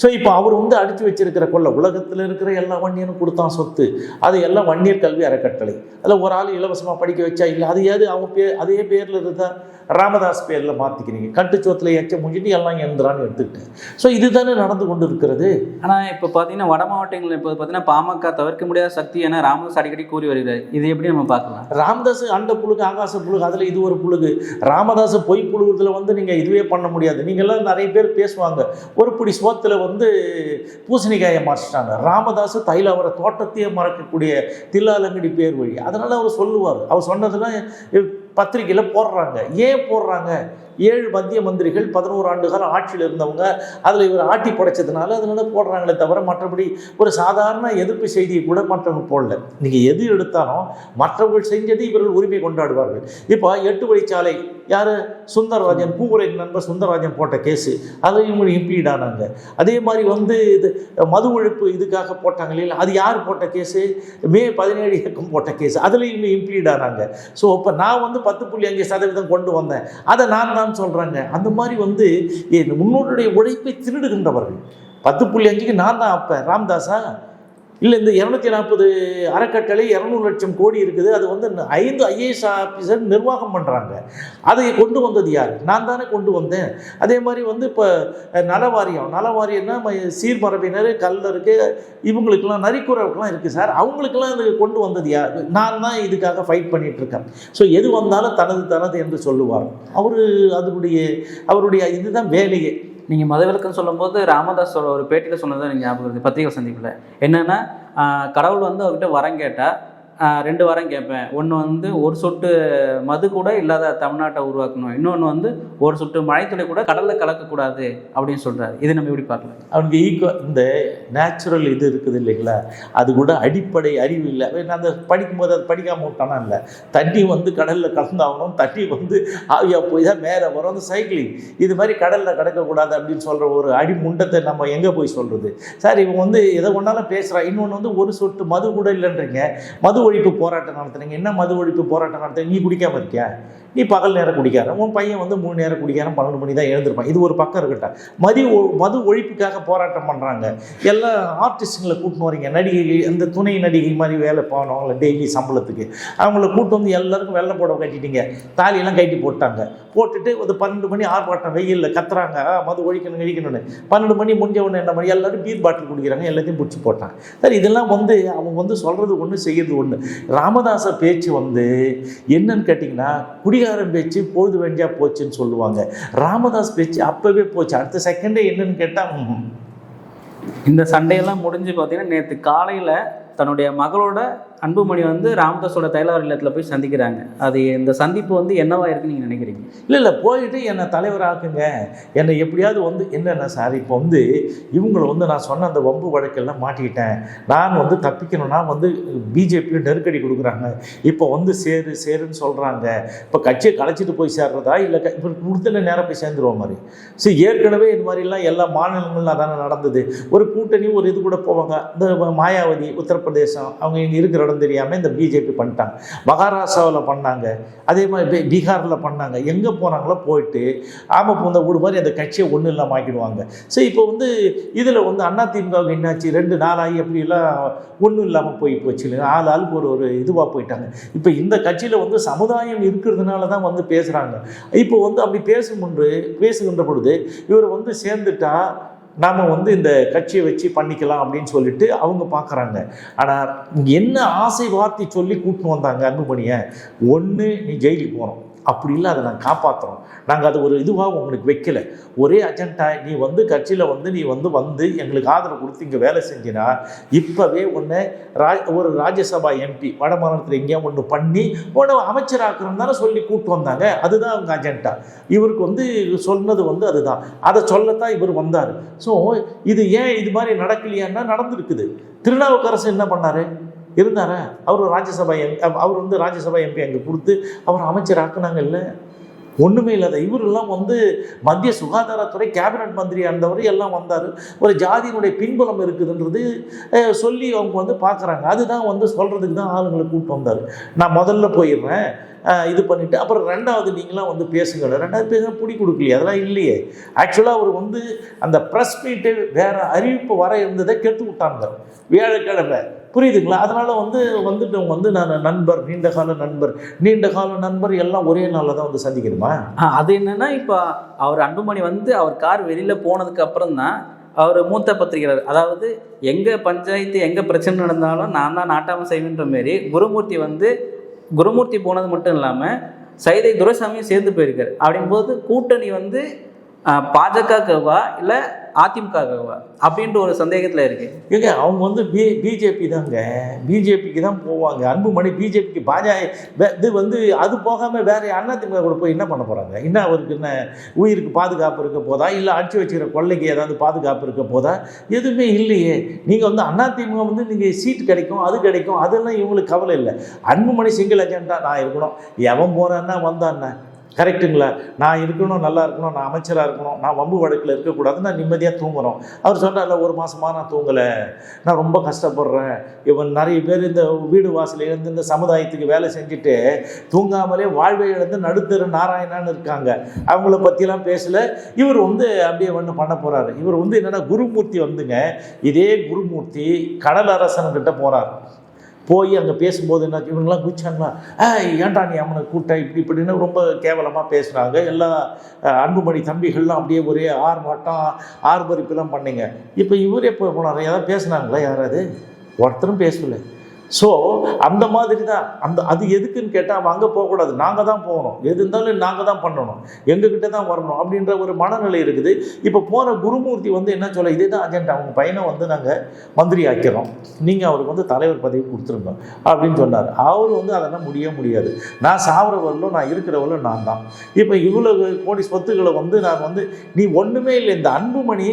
ஸோ இப்போ அவர் வந்து அடித்து வச்சிருக்கிற கொள்ள உலகத்தில் இருக்கிற எல்லா வன்னியனும் கொடுத்தான் சொத்து. அது எல்லாம் வன்னியர் கல்வி அறக்கட்டளை. அதில் ஒரு ஆள் இலவசமாக படிக்க வச்சா இல்லை, அது ஏது அவன் அதே பேரில் இருந்தால் ராமதாஸ் பேரில் மாற்றிக்கிறீங்க. கட்டுச்சோத்தில் எச்ச முடிஞ்சிட்டு எல்லாம் எழுந்துறான்னு எடுத்துக்கிட்டேன். ஸோ இதுதானே நடந்து கொண்டு இருக்கிறது. ஆனால் இப்போ பார்த்தீங்கன்னா வட மாவட்டங்களில் இப்போ பார்த்தீங்கன்னா பாமக தவிர்க்க முடியாத சக்தி என ராமதாஸ் அடிக்கடி கூறி வருகிறார். இது எப்படி நம்ம பார்க்கலாம்? ராமதாஸ் அண்ட புழுகு ஆகாச புழுகு, அதில் இது ஒரு புழுகு. ராமதாஸ் பொய் புழுகுறதுல வந்து நீங்கள் இதுவே பண்ண முடியாது. நீங்கள்லாம் நிறைய பேர் பேசுவாங்க, ஒரு பிடி சோத்தில் வந்து பூசணிக்காயை மறைச்சிட்டாங்க. ராமதாஸ் தைலாவர தோட்டத்தையே மறக்கக்கூடிய தில்லாலங்கடி பேர் வழி. அதனால் அவர் சொல்லுவார். அவர் சொன்னதெல்லாம் பத்திரிகையில் போடுறாங்க. ஏன் போடுறாங்க? 7 மத்திய மந்திரிகள் 11 ஆண்டு காலம் ஆட்சியில் இருந்தவங்க, அதில் இவர் ஆட்டி படைச்சதுனால அதனால போடுறாங்களே தவிர மற்றபடி ஒரு சாதாரண எதிர்ப்பு செய்தியை கூட மற்றவங்க போடல. நீங்கள் எது எடுத்தாலும் மற்றவர்கள் செஞ்சது இவர்கள் உரிமை கொண்டாடுவார்கள். இப்போ 8 வழிச்சாலை யார்? சுந்தரராஜன், பூங்குறை நண்பர் சுந்தரராஜன் போட்ட கேஸு, அதில் இவங்க இம்ப்ளீட் ஆனாங்க. அதே மாதிரி வந்து இது மது ஒழிப்பு இதுக்காக போட்டாங்க இல்லையா, அது யார் போட்ட கேஸு? மே 17 இயக்கம் போட்ட கேஸு, அதில் இவங்க இம்ப்ளீட் ஆனாங்க. ஸோ இப்போ நான் வந்து 10.5% கொண்டு வந்தேன், அதை நான் தான் சொல்கிறாங்க. அந்த மாதிரி வந்து முன்னோருடைய உழைப்பை திருடுகின்றவர்கள். 10.5க்கு நான் தான் அப்போ ராமதாஸா? இல்லை, இந்த 240 அறக்கட்டளை 200 லட்சம் கோடி இருக்குது. அது வந்து 5 IAS ஆஃபீஸர் நிர்வாகம் பண்ணுறாங்க. அதை கொண்டு வந்தது யார்? நான் தானே கொண்டு வந்தேன். அதே மாதிரி வந்து இப்போ நலவாரியம்னா சீர்மரபினர், கல்லருக்கு, இவங்களுக்கெல்லாம் நரிக்குறவுக்கெல்லாம் இருக்குது சார். அவங்களுக்கெல்லாம் இது கொண்டு வந்தது யார்? நான் தான் இதுக்காக ஃபைட் பண்ணிகிட்ருக்கேன். ஸோ எது வந்தாலும் தனது என்று சொல்லுவார் அவருடைய இதுதான் வேலையே. நீங்கள் மதவிலக்குன்னு சொல்லும்போது ராமதாஸோட ஒரு பேட்டியில் சொன்னதை நீங்கள் ஞாபகம் இருக்குது, பத்திரிகை சந்திப்பில். என்னென்னா, கடவுள் வந்து அவர்கிட்ட வரம் கேட்டால் 2 வரம் கேட்பேன். ஒன்று வந்து ஒரு சொட்டு மது கூட இல்லாத தமிழ்நாட்டை உருவாக்கணும், இன்னொன்று வந்து ஒரு சொட்டு மழைத்துளை கூட கடலில் கலக்கக்கூடாது அப்படின்னு சொல்கிறாரு. இது நம்ம எப்படி பார்க்கலாம்? அவனுக்கு இந்த நேச்சுரல் இது இருக்குது இல்லைங்களா, அது கூட அடிப்படை அறிவு இல்லை. அந்த படிக்கும்போது அது படிக்காமல் விட்டானா இல்லை. தண்ணி வந்து கடலில் கலந்தாகணும், தண்ணி வந்து ஆவியாக போய் தான் மேலே வரும். அந்த சைக்கிளிங் இது மாதிரி கடலில் கடக்கக்கூடாது அப்படின்னு சொல்கிற ஒரு அடிமுண்டத்தை நம்ம எங்கே போய் சொல்கிறது? சார் இவன் வந்து எதை ஒன்றாலும் பேசுகிறான். இன்னொன்று வந்து ஒரு சொட்டு மது கூட இல்லைன்றீங்க. மது ஒழிப்பு போராட்டம் நடத்துறீங்க. என்ன மது ஒழிப்பு போராட்டம் நடத்துறீங்க? நீ குடிக்காமல் இருக்கியா? நீ பகல் நேரம் குடிக்கார, உன் பையன் வந்து 3 நேரம் குடிக்காரன், 12 மணி தான் எழுந்திருப்பான். இது ஒரு பக்கம் இருக்கட்டும். மது ஒழிப்புக்காக போராட்டம் பண்ணுறாங்க. எல்லாம் ஆர்டிஸ்ட்டுங்களை கூட்டின்னு வரீங்க. நடிகை, அந்த துணை நடிகை மாதிரி வேலை போகணும், அவங்கள டெய்லி சம்பளத்துக்கு அவங்கள கூட்டு வந்து எல்லாருக்கும் வெள்ளை போட கட்டிட்டீங்க. தாலியெல்லாம் கட்டி போட்டுட்டு ஒரு 12 மணி ஆர்ப்பாட்டம் வெயிலில் கத்துறாங்க, மது ஒழிக்கணும்னு. 12 மணி முடிஞ்சவொன்னு என்ன மாதிரி எல்லாரும் பீர் பாட்டில் குடிக்கிறாங்க, எல்லாத்தையும் பிடிச்சி போட்டாங்க. சார் இதெல்லாம் வந்து அவங்க வந்து சொல்கிறது ஒன்று, செய்கிறது ஒன்று. ராமதாஸ பேச்சு வந்து என்னன்னு கேட்டிங்கன்னா, குடிகாரன் பேச்சு பொழுது வெஞ்சா போச்சுன்னு சொல்லுவாங்க. ராமதாஸ் பேச்சு அப்போவே போச்சு. அடுத்த செகண்டே என்னன்னு கேட்டால், இந்த சண்டையெல்லாம் முடிஞ்சு பார்த்தீங்கன்னா நேற்று காலையில் தன்னுடைய மகளோட அன்புமணி வந்து ராமதாஸோட தைலாவர் இல்லத்தில் போய் சந்திக்கிறாங்க. அது இந்த சந்திப்பு வந்து என்னவா இருக்குன்னு நீங்கள் நினைக்கிறீங்க? இல்லை போயிட்டு என்னை தலைவராக்குங்க, என்னை எப்படியாவது வந்து என்னென்ன சார், இப்போ வந்து இவங்களை வந்து நான் சொன்ன அந்த வம்பு வழக்கெல்லாம் மாட்டிக்கிட்டேன், நான் வந்து தப்பிக்கணும்னா வந்து பிஜேபியும் நெருக்கடி கொடுக்குறாங்க, இப்போ வந்து சேருன்னு சொல்கிறாங்க. இப்போ கட்சியை கலைச்சிட்டு போய் சேர்றதா இல்லை இப்போ கொடுத்தன நேரம் போய் சேர்ந்துருவோம் மாதிரி. சரி, ஏற்கனவே இது மாதிரிலாம் எல்லா மாநிலங்களும் அதானே நடந்தது. ஒரு கூட்டணி ஒரு இது கூட போவாங்க. இந்த மாயாவதி உத்தரப்பிரதேசம், அவங்க இங்கே இருக்கிற இடம் தெரியாமல் இந்த பிஜேபி பண்ணிட்டாங்க. மகாராஷ்டிராவில் பண்ணாங்க, அதே மாதிரி பீகாரில் பண்ணாங்க. எங்கே போனாங்களோ போயிட்டு ஆமாம் பூந்த வீடு மாதிரி அந்த கட்சியை ஒன்றும் இல்லாமல் ஆக்கிடுவாங்க. ஸோ இப்போ வந்து இதில் வந்து அதிமுகவுக்கு என்னாச்சு, 2 நாளாகி அப்படிலாம் ஒன்றும் இல்லாமல் போச்சு இல்லைங்க. ஆளுக்கு ஒரு இதுவாக போயிட்டாங்க. இப்போ இந்த கட்சியில் வந்து சமுதாயம் இருக்கிறதுனால தான் வந்து பேசுகிறாங்க. இப்போ வந்து அப்படி பேசுகின்ற பொழுது இவர் வந்து சேர்ந்துட்டா நாம் வந்து இந்த கட்சியை வச்சு பண்ணிக்கலாம் அப்படின்னு சொல்லிட்டு அவங்க பார்க்குறாங்க. ஆனால் என்ன ஆசை வார்த்தை சொல்லி கூட்டின்னு வந்தாங்க அன்புமணியை, ஒன்று நீ ஜெயிலுக்கு போகணும், அப்படி இல்லை அதை நாங்கள் காப்பாற்றுறோம், நாங்கள் அது ஒரு இதுவாக உங்களுக்கு வைக்கல, ஒரே அஜெண்டா நீ வந்து கட்சியில் வந்து நீ வந்து எங்களுக்கு ஆதரவு கொடுத்து இங்கே வேலை செஞ்சினா இப்போவே ஒன்று ஒரு ராஜ்யசபா எம்பி வட மாநிலத்தில் எங்கேயா ஒன்று பண்ணி ஒன்று அமைச்சராக்கணும் தானே சொல்லி கூப்பிட்டு வந்தாங்க. அதுதான் அவங்க அஜெண்டா. இவருக்கு வந்து சொன்னது வந்து அதுதான், அதை சொல்லத்தான் இவர் வந்தார். ஸோ இது ஏன் இது மாதிரி நடக்கலையான்னா நடந்துருக்குது. திருநாவுக்கரசு என்ன பண்ணார்? இருந்தாரா? அவர் ராஜ்யசபா அவர் வந்து ராஜ்யசபா எம்பி அங்கே கொடுத்து அவர் அமைச்சர் ஆக்குனாங்க இல்லை. ஒன்றுமே இல்லாத இவரெல்லாம் வந்து மத்திய சுகாதாரத்துறை கேபினட் மந்திரியாக இருந்தவர் எல்லாம் வந்தார். ஒரு ஜாதியினுடைய பின்புலம் இருக்குதுன்றது சொல்லி அவங்க வந்து பார்க்குறாங்க. அதுதான் வந்து சொல்கிறதுக்கு தான் ஆளுங்களை கூப்பிட்டு வந்தார். நான் முதல்ல போயிடுறேன் இது பண்ணிவிட்டு அப்புறம் ரெண்டாவது நீங்களாம் வந்து பேசுங்க. ரெண்டாவது பேச பிடி கொடுக்கலையே, அதெல்லாம் இல்லையே. ஆக்சுவலாக அவர் வந்து அந்த ப்ரெஸ் மீட்டு வேறு அறிவிப்பு வர இருந்ததை கெடுத்து விட்டாங்க வியாழக்கிழமை, புரியுதுங்களா? அதனால் வந்துட்டு வந்து நான் நண்பர், நீண்ட கால நண்பர் எல்லாம் ஒரே நாளில் தான் வந்து சந்திக்கணுமா? அது என்னென்னா, இப்போ அவர் அன்புமணி வந்து அவர் கார் வெளியில் போனதுக்கு அப்புறம் தான் அவர் மூத்த பத்திரிகையாளர், அதாவது எங்கே பஞ்சாயத்து எங்கே பிரச்சனை நடந்தாலும் நான் தான் நாட்டாமல் செய்வேன்ற மாரி குருமூர்த்தி போனது மட்டும் இல்லாமல் சைதை துரைசாமியும் சேர்ந்து போயிருக்காரு. அப்படிங்கும்போது கூட்டணி வந்து பாஜகவா இல்லை அதிமுகவா அப்படின்ற ஒரு சந்தேகத்தில் இருக்கு. ஏங்க அவங்க வந்து பிஜேபி தாங்க, பிஜேபிக்கு தான் போவாங்க. அன்புமணி பிஜேபிக்கு இது வந்து அது போகாமல் வேற அதிமுக கூட போய் என்ன பண்ண போகிறாங்க? இன்னும் அவருக்கு என்ன உயிருக்கு பாதுகாப்பு இருக்க போதா, இல்லை அடிச்சு வச்சுக்கிற கொள்ளைக்கு ஏதாவது பாதுகாப்பு இருக்க போதா? எதுவுமே இல்லையே. நீங்கள் வந்து அதிமுக வந்து நீங்கள் சீட்டு கிடைக்கும், அது கிடைக்கும், அதெல்லாம் இவங்களுக்கு கவலை இல்லை. அன்புமணி சிங்கிள் ஏஜென்ட்டாக நான் இருக்கணும், எவன் போகிறான்னா வந்தான்னா கரெக்டுங்களா? நான் இருக்கணும், நல்லா இருக்கணும், நான் அமைச்சராக இருக்கணும், நான் வம்பு வழக்கில் இருக்கக்கூடாது, நான் நிம்மதியாக தூங்குறோம். அவர் சொன்னார்ல, ஒரு மாதமாக நான் தூங்கலை, நான் ரொம்ப கஷ்டப்படுறேன். இவன் நிறைய பேர் இந்த வீடு வாசலில் இருந்து இந்த சமுதாயத்துக்கு வேலை செஞ்சுட்டு தூங்காமலே வாழ்வை இழந்து நடுத்தரு நாராயணான்னு இருக்காங்க. அவங்கள பற்றிலாம் பேசலை. இவர் வந்து அப்படியே ஒன்று பண்ண போகிறாரு. இவர் வந்து என்னென்னா, குருமூர்த்தி வந்துங்க, இதே குருமூர்த்தி கடலரசன்கிட்ட போகிறார். போய் அங்கே பேசும்போது என்ன இவங்கெல்லாம் குச்சாங்களா, ஏன்டா நீ அவனை கூட்ட இப்படின்னு ரொம்ப கேவலமாக பேசுகிறாங்க. எல்லா அன்புமணி தம்பிகள்லாம் அப்படியே ஒரே ஆர்ப்பரிப்பெல்லாம் பண்ணிங்க. இப்போ இவரே போய் போனார், ஏதாவது பேசுனாங்களா? யாராவது ஒருத்தரும் பேசலை. ஸோ அந்த மாதிரி தான் அது எதுக்குன்னு கேட்டால் அவன் அங்கே போகக்கூடாது, நாங்கள் தான் போகணும், எது இருந்தாலும் நாங்கள் தான் பண்ணணும், எங்ககிட்ட தான் வரணும் அப்படின்ற ஒரு மனநிலை இருக்குது. இப்போ போகிற குருமூர்த்தி வந்து என்ன சொல்ல, இதே தான் அஜெண்டா, அவங்க பையனை வந்து நாங்கள் மந்திரி ஆக்கிறோம், நீங்கள் அவருக்கு வந்து தலைவர் பதவி கொடுத்துருங்க அப்படின்னு சொன்னார். அவர் வந்து அதெல்லாம் முடியாது, நான் சாவரவரிலும் நான் இருக்கிறவரிலும் நான் தான். இப்போ இவ்வளோ கோடி சொத்துக்களை வந்து நான் வந்து நீ ஒன்றுமே இல்லை. இந்த அன்புமணி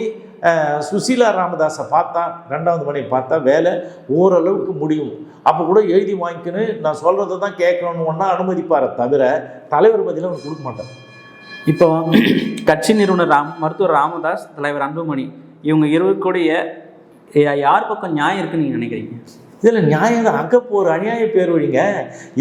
சுசீலா ராமதாஸை பார்த்தா, ரெண்டாவது மணி பார்த்தா வேலை ஓரளவுக்கு முடியும், அப்போ கூட எழுதி வாங்கிக்கன்னு நான் சொல்கிறத தான் கேட்கணும்னு ஒன்றா அனுமதிப்பாரை தவிர தலைவர் பதில அவனுக்கு கொடுக்க மாட்டார். இப்போ கட்சி நிறுவனர் மருத்துவர் ராமதாஸ், தலைவர் அன்புமணி, இவங்க இருவருக்குடைய யார் பக்கம் நியாயம் இருக்குன்னு நீங்கள் நினைக்கிறீங்க? இதில் நியாயம் தான். அங்கே ஒரு அநியாய பேர் வழிங்க.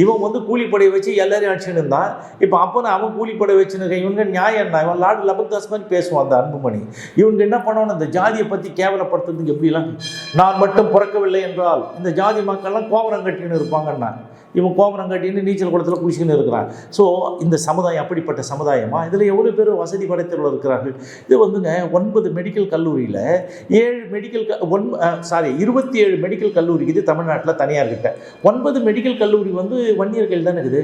இவன் வந்து கூலிப்படையை வச்சு எல்லாரையும் அடிச்சுன்னு இருந்தான். இப்போ அவன் கூலிப்படை வச்சுன்னு இவங்க நியாயம் என்ன? இவன் லார்டு லபக்தாஸ் மாதிரி பேசுவான் அந்த அன்புமணி. இவங்க என்ன பண்ணணும், இந்த ஜாதியை பற்றி கேவலப்படுத்துறதுக்கு எப்படிலாம், நான் மட்டும் பிறக்கவில்லை என்றால் இந்த ஜாதி மக்கள்லாம் கோபுரம் கட்டின்னு இருப்பாங்கன்னா, இவன் கோபுரம் கட்டின்னு நீச்சல் குளத்தில் குளிச்சுன்னு இருக்கிறான். ஸோ இந்த சமுதாயம் அப்படிப்பட்ட சமுதாயமா? இதில் எவ்வளோ பேர் வசதி படைத்தவர்கள் இருக்கிறார்கள். இது வந்துங்க 9 மெடிக்கல் கல்லூரியில் 27 மெடிக்கல் கல்லூரி இது தமிழ்நாட்டில் தனியார்கிட்ட. 9 மெடிக்கல் கல்லூரி வந்து வன்னியர்கள் தானே இருக்குது.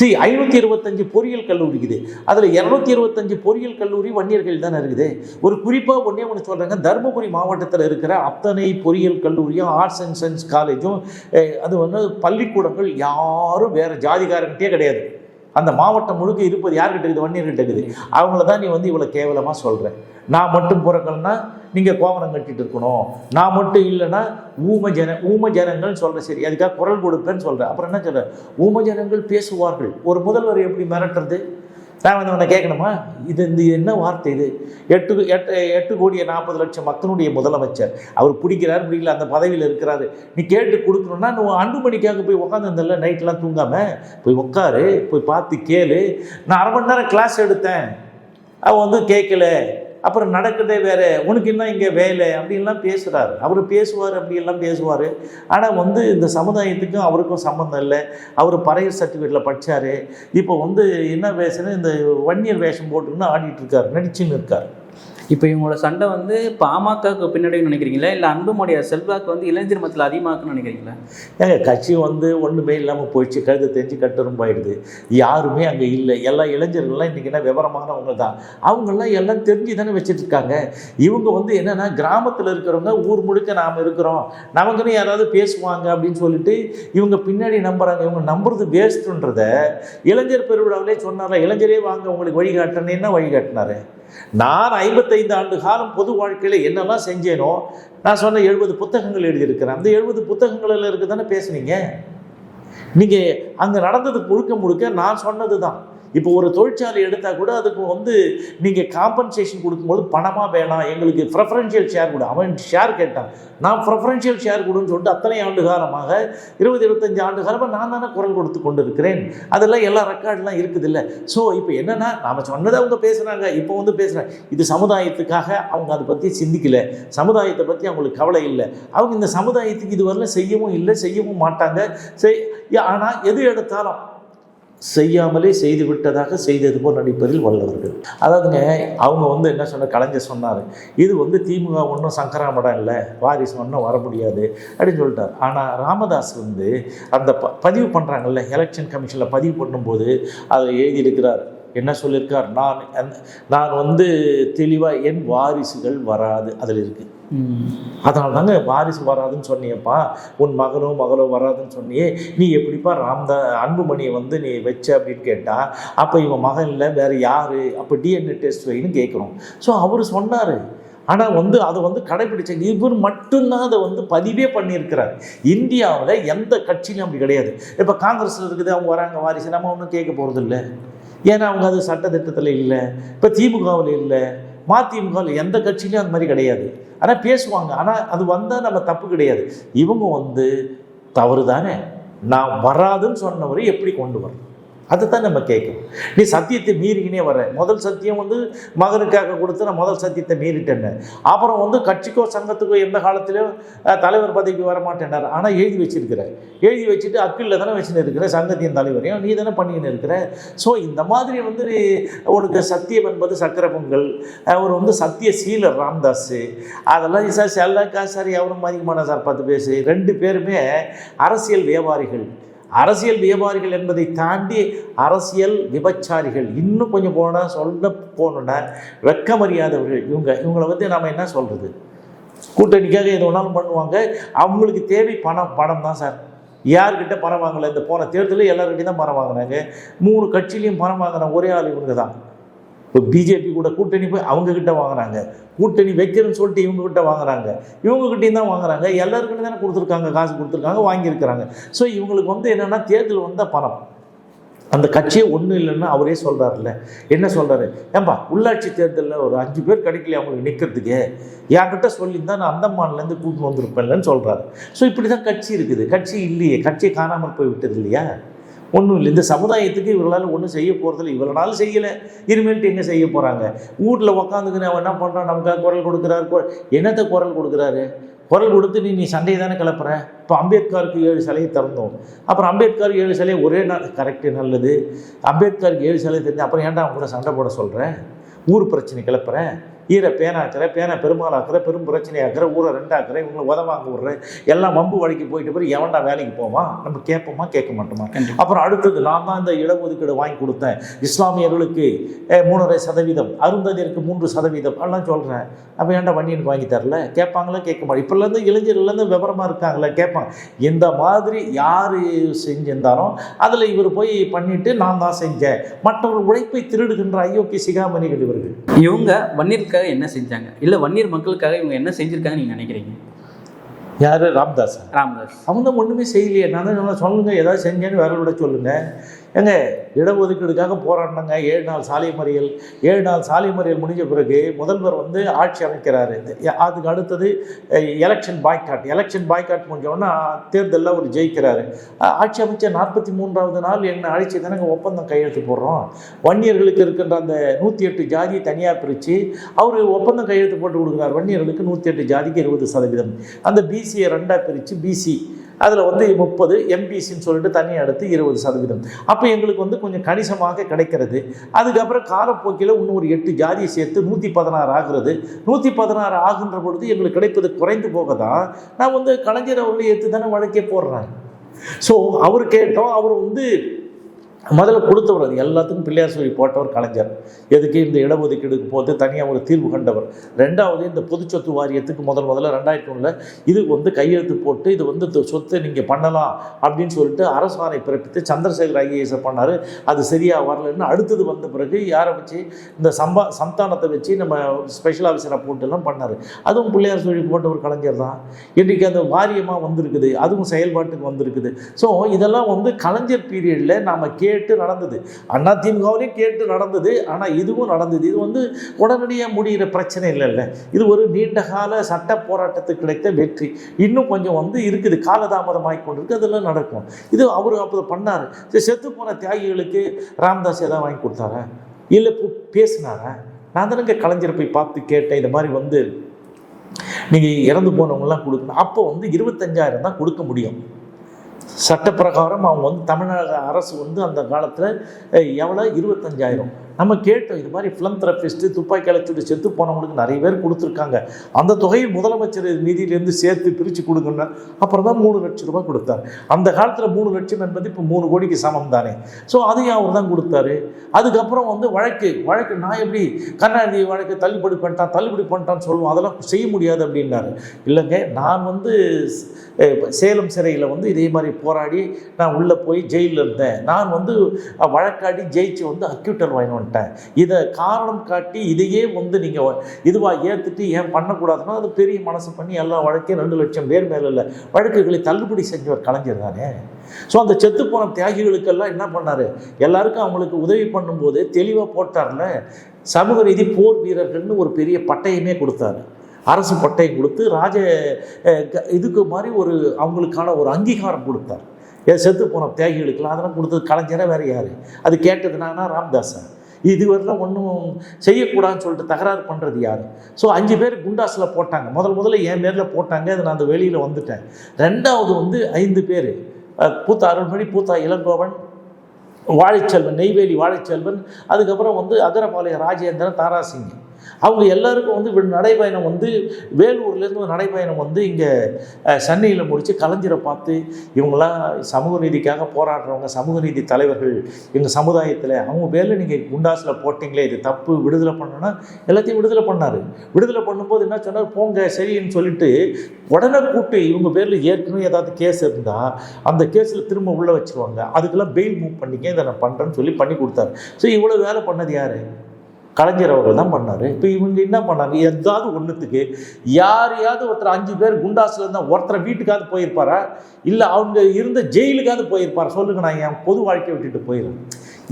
525 பொறியியல் கல்லூரி இருக்குது. அதில் 225 பொறியியல் கல்லூரி வன்னியர்கள் தானே இருக்குது. ஒரு குறிப்பாக ஒன்று சொல்கிறாங்க, தருமபுரி மாவட்டத்தில் இருக்கிற அத்தனை பொறியியல் கல்லூரியும் ஆர்ட்ஸ் அண்ட் சயின்ஸ் காலேஜும் அது வந்து பள்ளிக்கூடங்கள் யாரும் வேறு ஜாதிகாரங்கிட்டே கிடையாது. அந்த மாவட்டம் முழுக்க இருப்பது யார்கிட்ட இருக்குது? வன்னியர்கிட்ட இருக்குது. அவங்கள தான் நீ வந்து இவ்வளோ கேவலமாக சொல்கிற. நான் மட்டும் பிறக்கலன்னா நீங்கள் கோவனம் கட்டிட்டு இருக்கணும், நான் மட்டும் இல்லைன்னா ஊம ஜனங்கள் சொல்கிறேன். சரி, அதுக்காக குரல் கொடுப்பேன்னு சொல்கிறேன். அப்புறம் என்ன சொல்கிறேன்? ஊம ஜனங்கள் பேசுவார்கள். ஒரு முதல்வர் எப்படி மிரட்டுறது? நான் வந்து அவனை கேட்கணுமா? இது என்ன வார்த்தை இது? 8 கோடியே 40 லட்சம் மக்களுடைய முதலமைச்சர், அவர் பிடிக்கிறார் பிடிக்கல, அந்த பதவியில் இருக்கிறாரு. நீ கேட்டு கொடுக்கணும்னா நீ அன்புமணிக்காக போய் உட்காந்துருந்தல, நைட்லாம் தூங்காமல் போய் உட்காரு, போய் பார்த்து கேளு. நான் 1/2 மணி நேரம் கிளாஸ் எடுத்தேன், அவன் வந்து கேட்கல, அப்புறம் நடக்கிறதே வேறு, உனக்கு என்ன இங்கே வேலை அப்படின்லாம் பேசுகிறார். அவர் பேசுவார், அப்படியெல்லாம் பேசுவார். ஆனால் வந்து இந்த சமுதாயத்துக்கும் அவருக்கும் சம்மந்தம் இல்லை. அவர் பறையர் சர்டிஃபிகேட்டில் படித்தார். இப்போ வந்து என்ன பேசுன்னு இந்த வன்னியர் வேஷம் போட்டுன்னு ஆடிட்டுருக்கார், நடிச்சுன்னு இருக்கார். இப்போ இவங்களோட சண்டை வந்து பாமகக்கு பின்னாடி நினைக்கிறீங்களா, இல்லை அன்புமணிய செல்வாக்கு வந்து இளைஞர் மத்தியில் அதிகமாக்குன்னு நினைக்கிறீங்களா? ஏங்க கட்சி வந்து ஒன்றுமே இல்லாமல் போயிடுச்சு, கழுதை தெரிஞ்சு கட்டுரும்பாயிடுது. யாருமே அங்கே இல்லை. எல்லா இளைஞர்கள்லாம் இன்றைக்கி என்ன விவரமானவங்க தான். அவங்கெல்லாம் எல்லாம் தெரிஞ்சு தானே வச்சுட்டு இருக்காங்க. இவங்க வந்து என்னென்னா, கிராமத்தில் இருக்கிறவங்க ஊர் முழுக்க நாம் இருக்கிறோம், நமக்குன்னு யாராவது பேசுவாங்க அப்படின்னு சொல்லிட்டு இவங்க பின்னாடி நம்புகிறாங்க. இவங்க நம்புறது வேஸ்ட்டுன்றத இளைஞர் பெருவிழாவிலே சொன்னார்ல, இளைஞரே வாங்க உங்களுக்கு வழிகாட்டுன்னு. என்ன வழிகாட்டினார்? நான் 55 ஆண்டு காலம் பொது வாழ்க்கையில் என்னெல்லாம் செஞ்சேனோ நான் சொன்ன 70 புத்தகங்கள் எழுதியிருக்கிறேன். அந்த 70 புத்தகங்களில் இருக்கு தானே பேசுனீங்க. நீங்கள் அங்கே நடந்தது முழுக்க நான் சொன்னது தான். இப்போ ஒரு தொழிற்சாலை எடுத்தால் கூட அதுக்கு வந்து நீங்கள் காம்பன்சேஷன் கொடுக்கும்போது பணமாக வேணாம், எங்களுக்கு ப்ரெஃபரன்ஷியல் ஷேர் கொடு. அவன் ஷேர் கேட்டான், நான் ப்ரெஃபரன்ஷியல் ஷேர் கொடுன்னு சொல்லிட்டு அத்தனை ஆண்டு காலமாக 20-25 ஆண்டு காலமாக நான் தானே குரல் கொடுத்து கொண்டு இருக்கிறேன். அதெல்லாம் எல்லா ரெக்கார்டெலாம் இருக்குது இல்லை. ஸோ இப்போ என்னென்னா நாம் சொன்னதை அவங்க பேசுகிறாங்க, இப்போ வந்து பேசுகிறாங்க. இது சமுதாயத்துக்காக அவங்க அதை பற்றி சிந்திக்கலை, சமுதாயத்தை பற்றி அவங்களுக்கு கவலை இல்லை. அவங்க இந்த சமுதாயத்துக்கு இதுவரையிலும் செய்யவும் இல்லை, செய்யவும் மாட்டாங்க. ஆனால் எது எடுத்தாலும் செய்யாமலே செய்து விட்டதாக செய்தது போல் நடிப்பதில் வல்லவர்கள். அதாவதுங்க அவங்க வந்து என்ன சொன்ன, கலைஞர் சொன்னார், இது வந்து திமுக ஒன்றும் சங்கராமடம் இல்லை, வாரிசு ஒன்றும் வர முடியாது அப்படின்னு சொல்லிட்டார். ஆனால் ராமதாஸ் வந்து அந்த பதிவு பண்ணுறாங்கல்ல, எலெக்ஷன் கமிஷனில் பதிவு பண்ணும்போது அதில் எழுதியிருக்கிறார், என்ன சொல்லியிருக்கார், நான் வந்து தெளிவாக என் வாரிசுகள் வராது அதில் இருக்குது. அதனால தாங்க வாரிசு வராதுன்னு சொன்னியப்பா, உன் மகனோ வராதுன்னு சொன்னியே, நீ எப்படிப்பா அன்புமணியை வந்து நீ வச்ச அப்படின்னு கேட்டால், அப்போ இவன் மகன் இல்லை வேறு யார், அப்போ டிஎன்ஏ டெஸ்ட் வைன்னு கேட்குறோம். ஸோ அவர் சொன்னார். ஆனால் வந்து அதை வந்து கடைபிடிச்சாங்க. இவர் மட்டும்தான் அதை வந்து பதிவே பண்ணியிருக்கிறார். இந்தியாவில் எந்த கட்சியிலும் அப்படி கிடையாது. இப்போ காங்கிரஸில் இருக்குது, அவங்க வராங்க வாரிசு, நம்ம ஒன்றும் கேட்க போகிறதில்ல, ஏன்னா அவங்க அது சட்டத்திட்டத்தில் இல்லை. இப்போ திமுகவில் இல்லை, மதிமுகவில் எந்த கட்சியிலையும் அந்த மாதிரி கிடையாது. ஆனால் பேசுவாங்க, ஆனால் அது வந்தால் நம்ம தப்பு கிடையாது. இவங்க வந்து தவறு தானே, நான் வராதுன்னு சொன்னவரை எப்படி கொண்டு வரணும், அதை தான் நம்ம கேட்கணும். நீ சத்தியத்தை மீறிக்கினே வர, முதல் சத்தியம் வந்து மகனுக்காக கொடுத்து நான் முதல் சத்தியத்தை மீறிட்டேன்னு, அப்புறம் வந்து கட்சிக்கோ சங்கத்துக்கோ எந்த காலத்திலையும் தலைவர் பதவிக்கு வர மாட்டேன்னார். ஆனால் எழுதி வச்சிருக்கிற, எழுதி வச்சுட்டு அப்பில் தானே வச்சுன்னு இருக்கிற, சங்கத்தின் தலைவரையும் நீ தானே பண்ணிக்கின்னு இருக்கிற. ஸோ இந்த மாதிரி வந்து உனக்கு சத்தியம் என்பது சக்கரை பொங்கல், அவர் வந்து சத்தியசீலர் ராமதாஸ், அதெல்லாம் சார் செல்லக்கா சார் எவரும் மதிக்கமான சார் 10 பேசு. 2 பேருமே அரசியல் வியாபாரிகள். அரசியல் வியாபாரிகள் என்பதை தாண்டி அரசியல் விபச்சாரிகள். இன்னும் கொஞ்சம் போகணுன்னா வெட்கமறியாதவர்கள் இவங்களை வந்து நாம் என்ன சொல்கிறது, கூட்டணிக்காக எது ஒன்றாலும் பண்ணுவாங்க. அவங்களுக்கு தேவை பணம் தான் சார். யார்கிட்ட பணம் வாங்கலை, இந்த போன தேர்தலில் எல்லாருக்கிட்டையும் தான் பணம் வாங்கினாங்க. 3 கட்சியிலையும் பணம் வாங்கின ஒரே ஆள் இவங்க தான். இப்போ பிஜேபி கூட கூட்டணி போய் அவங்கக்கிட்ட வாங்குறாங்க, கூட்டணி வைக்கிறேன்னு சொல்லிட்டு இவங்ககிட்ட வாங்குறாங்க, இவங்ககிட்டையும் தான் வாங்குறாங்க, எல்லாருக்கிட்டையும் தானே கொடுத்துருக்காங்க, காசு கொடுத்துருக்காங்க, வாங்கியிருக்கிறாங்க. ஸோ இவங்களுக்கு வந்து என்னென்னா தேர்தல் வந்தால் பணம், அந்த கட்சியே ஒன்றும் இல்லைன்னு அவரே சொல்கிறாருல்ல. என்ன சொல்கிறாரு, ஏன்பா உள்ளாட்சி தேர்தலில் ஒரு 5 பேர் கிடைக்கல அவங்களுக்கு நிற்கிறதுக்கு, என்கிட்ட சொல்லியிருந்தால் நான் அந்தமான்லேருந்து கூட்டு வந்திருப்பேன்லன்னு சொல்கிறாரு. ஸோ இப்படி தான் கட்சி இருக்குது. கட்சி இல்லையே, கட்சியை காணாமல் போய் விட்டது இல்லையா, ஒன்றும் இல்லை. இந்த சமுதாயத்துக்கு இவர்களால் ஒன்றும் செய்ய போகிறதில்ல, இவ்வளோ நாள் செய்யலை, இனிமேல்ட்டு எங்கே செய்ய போகிறாங்க. வீட்டில் உக்காந்துக்குன்னு அவன் என்ன பண்ணுறான், நமக்காக குரல் கொடுக்குறாரு. என்னத்தை குரல் கொடுக்குறாரு, குரல் கொடுத்து நீ சண்டையை தானே கிளப்புற. இப்போ அம்பேத்கருக்கு 7 சிலையை திறந்தோம், அப்புறம் அம்பேத்கர் 7 சிலையை ஒரே நாள், கரெக்டு, நல்லது. அம்பேத்கருக்கு 7 சிலை தெரிஞ்சு அப்புறம் ஏன்டா அவங்க கூட சண்டை போட சொல்கிறேன், ஊர் பிரச்சனை கிளப்புறேன், ஈரை பேனாக்கிற, பேனை பெருமாளாக்குற, பெரும் பிரச்சனையாக்குற, ஊரை 2 ஆக்குற, இவங்களை உதவாங்க விடுற, எல்லாம் வம்பு வழிக்கு போயிட்டு போய் எவன்டா வேலைக்கு போவான், நம்ம கேட்போமா கேட்க மாட்டோமா. அப்புறம் அடுத்தது, நான் தான் இந்த இடஒதுக்கீடு வாங்கி கொடுத்தேன், இஸ்லாமியர்களுக்கு 3.5%, அருந்ததியருக்கு 3% எல்லாம் சொல்கிறேன். அப்போ ஏன்டா வண்டியனுக்கு வாங்கி தரல, கேட்பாங்களா கேட்க மாட்டேன். இப்போலேருந்து இளைஞர்கள்லேருந்து விவரமாக இருக்காங்களே, கேட்பாங்க. இந்த மாதிரி யார் செஞ்சிருந்தாலும் அதில் இவர் போய் பண்ணிட்டு நான் தான் செஞ்சேன், மற்றவர்கள் உழைப்பை திருடுகின்ற அயோக்கிய சிகாமணிகள் இவர்கள். இவங்க வன்னியர் என்ன செஞ்சாங்க, இல்ல வன்னியர் மக்களுக்காக இவங்க என்ன செஞ்சிருக்காங்க நீங்க நினைக்கிறீங்க? யாரு, ராமதாஸ் அவங்க தான் ஒன்றுமே செய்யலையே. நான் தான் சொல்லுங்க, ஏதாவது செஞ்சேன்னு விரலோட சொல்லுங்க. ஏங்க இடஒதுக்கீடுக்காக போராடினாங்க, 7 நாள் சாலை மறியல். 7 நாள் சாலை மறியல் முடிஞ்ச பிறகு முதல்வர் வந்து ஆட்சி அமைக்கிறாரு. அதுக்கு அடுத்தது எலெக்ஷன் பாய்காட் முடிஞ்சோன்னா தேர்தலில் அவர் ஜெயிக்கிறாரு. ஆட்சி அமைச்ச 43வது நாள் என்ன அழைச்சி தானே ஒப்பந்தம் கையெழுத்து போடுறோம். வன்னியர்களுக்கு இருக்கின்ற அந்த 108 ஜாதியை தனியாக பிரித்து அவர் ஒப்பந்தம் கையெழுத்து போட்டு கொடுக்குறாரு. வன்னியர்களுக்கு 108 ஜாதிக்கு 20%, அந்த பிசியை 2ஆக பிரித்து பிசி அதில் வந்து 30, எம்பிசின்னு சொல்லிட்டு தனியாக எடுத்து 20%. அப்போ எங்களுக்கு வந்து கொஞ்சம் கணிசமாக கிடைக்கிறது. அதுக்கப்புறம் காலப்போக்கில் இன்னும் ஒரு 8 ஜாதியை சேர்த்து 116 ஆகிறது. 116 ஆகுன்ற பொழுது எங்களுக்கு கிடைப்பது குறைந்து போக தான் நான் வந்து கலைஞர் அவர்களை ஏற்று தானே வழக்கே போடுறேன். ஸோ அவர் கேட்டோம், அவர் வந்து முதல்ல கொடுத்தவர், அது எல்லாத்துக்கும் பிள்ளையார் சொல்லி போட்டவர் கலைஞர். எதுக்கு இந்த இடஒதுக்கீடுக்கு போட்டு தனியாக ஒரு தீர்வு கண்டவர். 2வது இந்த பொதுச்சொத்து வாரியத்துக்கு முதல்ல 2001 இதுக்கு வந்து கையெழுத்து போட்டு இது வந்து சொத்தை நீங்கள் பண்ணலாம் அப்படின்னு சொல்லிட்டு அரசாணை பிறப்பித்து சந்திரசேகர் ஐஏஎஸ் பண்ணார். அது சரியாக வரலன்னு அடுத்தது வந்த பிறகு யாரை வச்சு, இந்த சந்தானத்தை வச்சு நம்ம ஸ்பெஷல் ஆஃபீஸரை போட்டுலாம் பண்ணார். அதுவும் பிள்ளையார் சொல்லி போட்டவர் கலைஞர் தான். இன்றைக்கி அந்த வாரியமாக வந்திருக்குது, அதுவும் செயல்பாட்டுக்கு வந்திருக்குது. ஸோ இதெல்லாம் வந்து கலைஞர் பீரியடில் நாம் கேட்டு நடந்தது, அதிமுகவிலையும் கேட்டு நடந்தது. ஆனால் இதுவும் நடந்தது. இது வந்து உடனடியாக முடிகிற பிரச்சனை இல்லைல்ல. இது ஒரு நீண்ட கால சட்ட போராட்டத்துக்கு கிடைத்த வெற்றி. இன்னும் கொஞ்சம் வந்து இருக்குது, காலதாமதமாகி கொண்டிருக்கு, அதெல்லாம் நடக்கும். இது அவர் அப்போ பண்ணார். செத்து போன தியாகிகளுக்கு ராமதாஸ் எதாவது வாங்கி கொடுத்தாரா, இல்லை பேசினாரா? நான் தானங்க கலைஞரை போய் பார்த்து கேட்டேன், இந்த மாதிரி வந்து நீங்கள் இறந்து போனவங்களாம் கொடுக்கணும். அப்போ வந்து 25,000 தான் கொடுக்க முடியும் சட்டப்பிரகாரம். அவங்க வந்து தமிழக அரசு வந்து அந்த காலத்தில் எவ்வளோ 25,000 நம்ம கேட்டோம். இது மாதிரி ஃபிலந்த்ரபிஸ்ட்டு துப்பாக்கி அழைச்சிட்டு செத்து போனவங்களுக்கு நிறைய பேர் கொடுத்துருக்காங்க. அந்த தொகையை முதலமைச்சர் நிதியிலேருந்து சேர்த்து பிரித்து கொடுங்கன்னா அப்புறம் தான் 3 லட்சம் ரூபாய் கொடுத்தார். அந்த காலத்தில் 3 லட்சம் என்பது இப்போ 3 கோடிக்கு சமம் தானே. ஸோ அதையும் அவர் தான் கொடுத்தாரு. அதுக்கப்புறம் வந்து வழக்கு நான் எப்படி கருணாநிதி வழக்கு தள்ளுபடி பண்ணிட்டான்னு சொல்லுவோம், அதெல்லாம் செய்ய முடியாது அப்படின்னாரு. இல்லைங்க, நான் வந்து சேலம் சிறையில் வந்து இதே மாதிரி போராடி நான் உள்ளே போய் ஜெயிலில் இருந்தேன். நான் வந்து வழக்காடி ஜெயிச்சு வந்து அக்யூட்டல் வாங்கினேன். இதை காரணம் காட்டி இதையே வந்து நீங்கள் இதுவாக ஏற்றுட்டு ஏன் பண்ணக்கூடாதுன்னா அது பெரிய மனசு பண்ணி எல்லா வழக்கையும் 2 லட்சம் பேர் மேலே இல்லை வழக்குகளை தள்ளுபடி செஞ்சவர் கலைஞர் தானே. ஸோ அந்த செத்து போன தியாகிகளுக்கெல்லாம் என்ன பண்ணார், எல்லாருக்கும் அவங்களுக்கு உதவி பண்ணும்போது தெளிவாக போட்டார்ல, சமூக நீதி போர் வீரர்கள்னு ஒரு பெரிய பட்டயமே கொடுத்தாரு. அரசு பட்டயம் கொடுத்து இதுக்கு மாதிரி ஒரு அவங்களுக்கான ஒரு அங்கீகாரம் கொடுத்தார். செத்து போன தியாகிகளுக்கெல்லாம் அதெல்லாம் கொடுத்தது கலைஞரை வேறு யார்? அது கேட்டதுனா ராமதாஸா? இதுவரைலாம் ஒன்றும் செய்யக்கூடாதுன்னு சொல்லிட்டு தகராறு பண்ணுறது யார்? ஸோ 5 பேர் குண்டாஸில் போட்டாங்க. முதல்ல என் பேரில் போட்டாங்க, அது நான் அந்த வெளியில் வந்துட்டேன். 2வது வந்து 5 பேர், பூத்தா அருள்மொழி, பூத்தா இளங்கோவன், வாழைச்செல்வன், நெய்வேலி வாழைச்செல்வன், அதுக்கப்புறம் வந்து அகரபாளையம் ராஜேந்திரன், தாராசிங், அவங்க எல்லாருக்கும் வந்து நடைபயணம் வந்து வேலூர்லேருந்து ஒரு நடைபயணம் வந்து இங்கே சென்னையில் முடித்து கலைஞரை பார்த்து இவங்களாம் சமூக நீதிக்காக போராடுறவங்க, சமூக நீதி தலைவர்கள் எங்கள் சமுதாயத்தில், அவங்க பேரில் நீங்கள் குண்டாஸில் போட்டிங்களே, இது தப்பு, விடுதலை பண்ணணும்னா எல்லாத்தையும் விடுதலை பண்ணார். விடுதலை பண்ணும்போது என்ன சொன்னார், போங்க சரின்னு சொல்லிட்டு உடனே கூப்பிட்டு இவங்க பேரில் ஏற்கனவே ஏதாவது கேஸ் இருந்தால் அந்த கேஸில் திரும்ப உள்ளே வச்சுருவாங்க, அதுக்கெல்லாம் பெயில் மூவ் பண்ணிக்க, இதை நான் பண்ணுறேன்னு சொல்லி பண்ணி கொடுத்தாரு. ஸோ இவ்வளோ வேலை பண்ணது யார்? கலைஞர் அவர்கள் தான் பண்ணார். இப்போ இவங்க என்ன பண்ணாங்க, ஏதாவது ஒன்றுத்துக்கு யாரையாவது ஒருத்தர் 5 பேர் குண்டாஸில் இருந்தால் ஒருத்தரை வீட்டுக்காவது போயிருப்பாரா, இல்லை அவங்க இருந்த ஜெயிலுக்காவது போயிருப்பாரா? சொல்லுங்க, நான் என் பொது வாழ்க்கையை விட்டுட்டு போயிடுவேன்.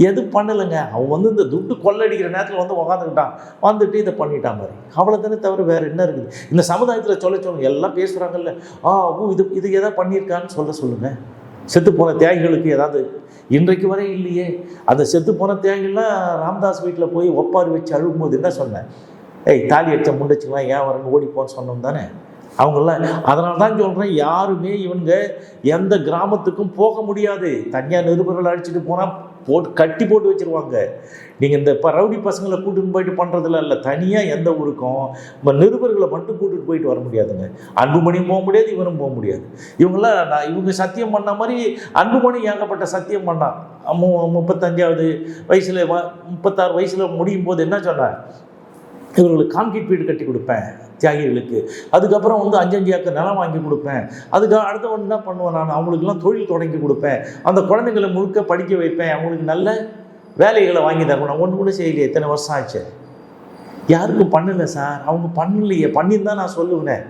எது பண்ணலைங்க. அவன் வந்து இந்த துட்டு கொள்ளடிக்கிற நேரத்தில் வந்து உக்காந்துக்கிட்டான், வந்துட்டு இதை பண்ணிட்டான் மாதிரி, அவ்வளோதானே தவிர வேறு என்ன இருக்குது? இந்த சமுதாயத்தில் சொல்லுங்க, எல்லாம் பேசுகிறாங்கல்ல, இது எதாவது பண்ணியிருக்கான்னு சொல்லுங்கள். செத்து போன தியாகிகளுக்கு ஏதாவது இன்றைக்கு வரை இல்லையே. அந்த செத்து போன தியாகிகள்லாம் ராமதாஸ் வீட்டில் போய் ஒப்பாரி வச்சு அழுகும்போது என்ன சொன்னேன், தாலி வச்ச முண்டச்சுக்கலாம் ஏன் வரன்னு ஓடிப்போன்னு சொன்னோம் தானே அவங்கெல்லாம். அதனால தான் சொல்கிறேன், யாருமே இவங்க எந்த கிராமத்துக்கும் போக முடியாது. தனியாக நிருபர்கள் அடிச்சுட்டு போனால் கட்டி போட்டு வச்சுருவாங்க. நீங்கள் இந்த ரவுடி பசங்களை கூட்டின்னு போயிட்டு பண்ணுறதுல இல்லை, தனியாக எந்த ஊருக்கும் நம்ம நிருபர்களை மட்டும் கூட்டிகிட்டு போயிட்டு வர முடியாதுங்க. அன்புமணியும் போக முடியாது, இவனும் போக முடியாது. இவங்களாம் இவங்க சத்தியம் பண்ண மாதிரி அன்புமணி ஏகப்பட்ட சத்தியம் பண்ணான். 35வது வயசில் 36 வயசில் முடியும் போது என்ன சொன்னார், இவர்களுக்கு கான்கிரீட் வீடு கட்டி கொடுப்பேன் தியாகிகளுக்கு, அதுக்கப்புறம் வந்து 5 ஏக்கர் நிலம் வாங்கி கொடுப்பேன், அதுக்காக அடுத்த ஒன்று என்ன பண்ணுவேன், நான் அவங்களுக்குலாம் தொழில் தொடங்கி கொடுப்பேன், அந்த குழந்தைங்களை முழுக்க படிக்க வைப்பேன், அவங்களுக்கு நல்ல வேலைகளை வாங்கி தரணும். நான் ஒன்று கூட செய்யலையே, எத்தனை வருஷம் ஆச்சு, யாருக்கும் பண்ணலை சார். அவங்க பண்ணலையே, பண்ணியிருந்தா நான் சொல்லுவேன்,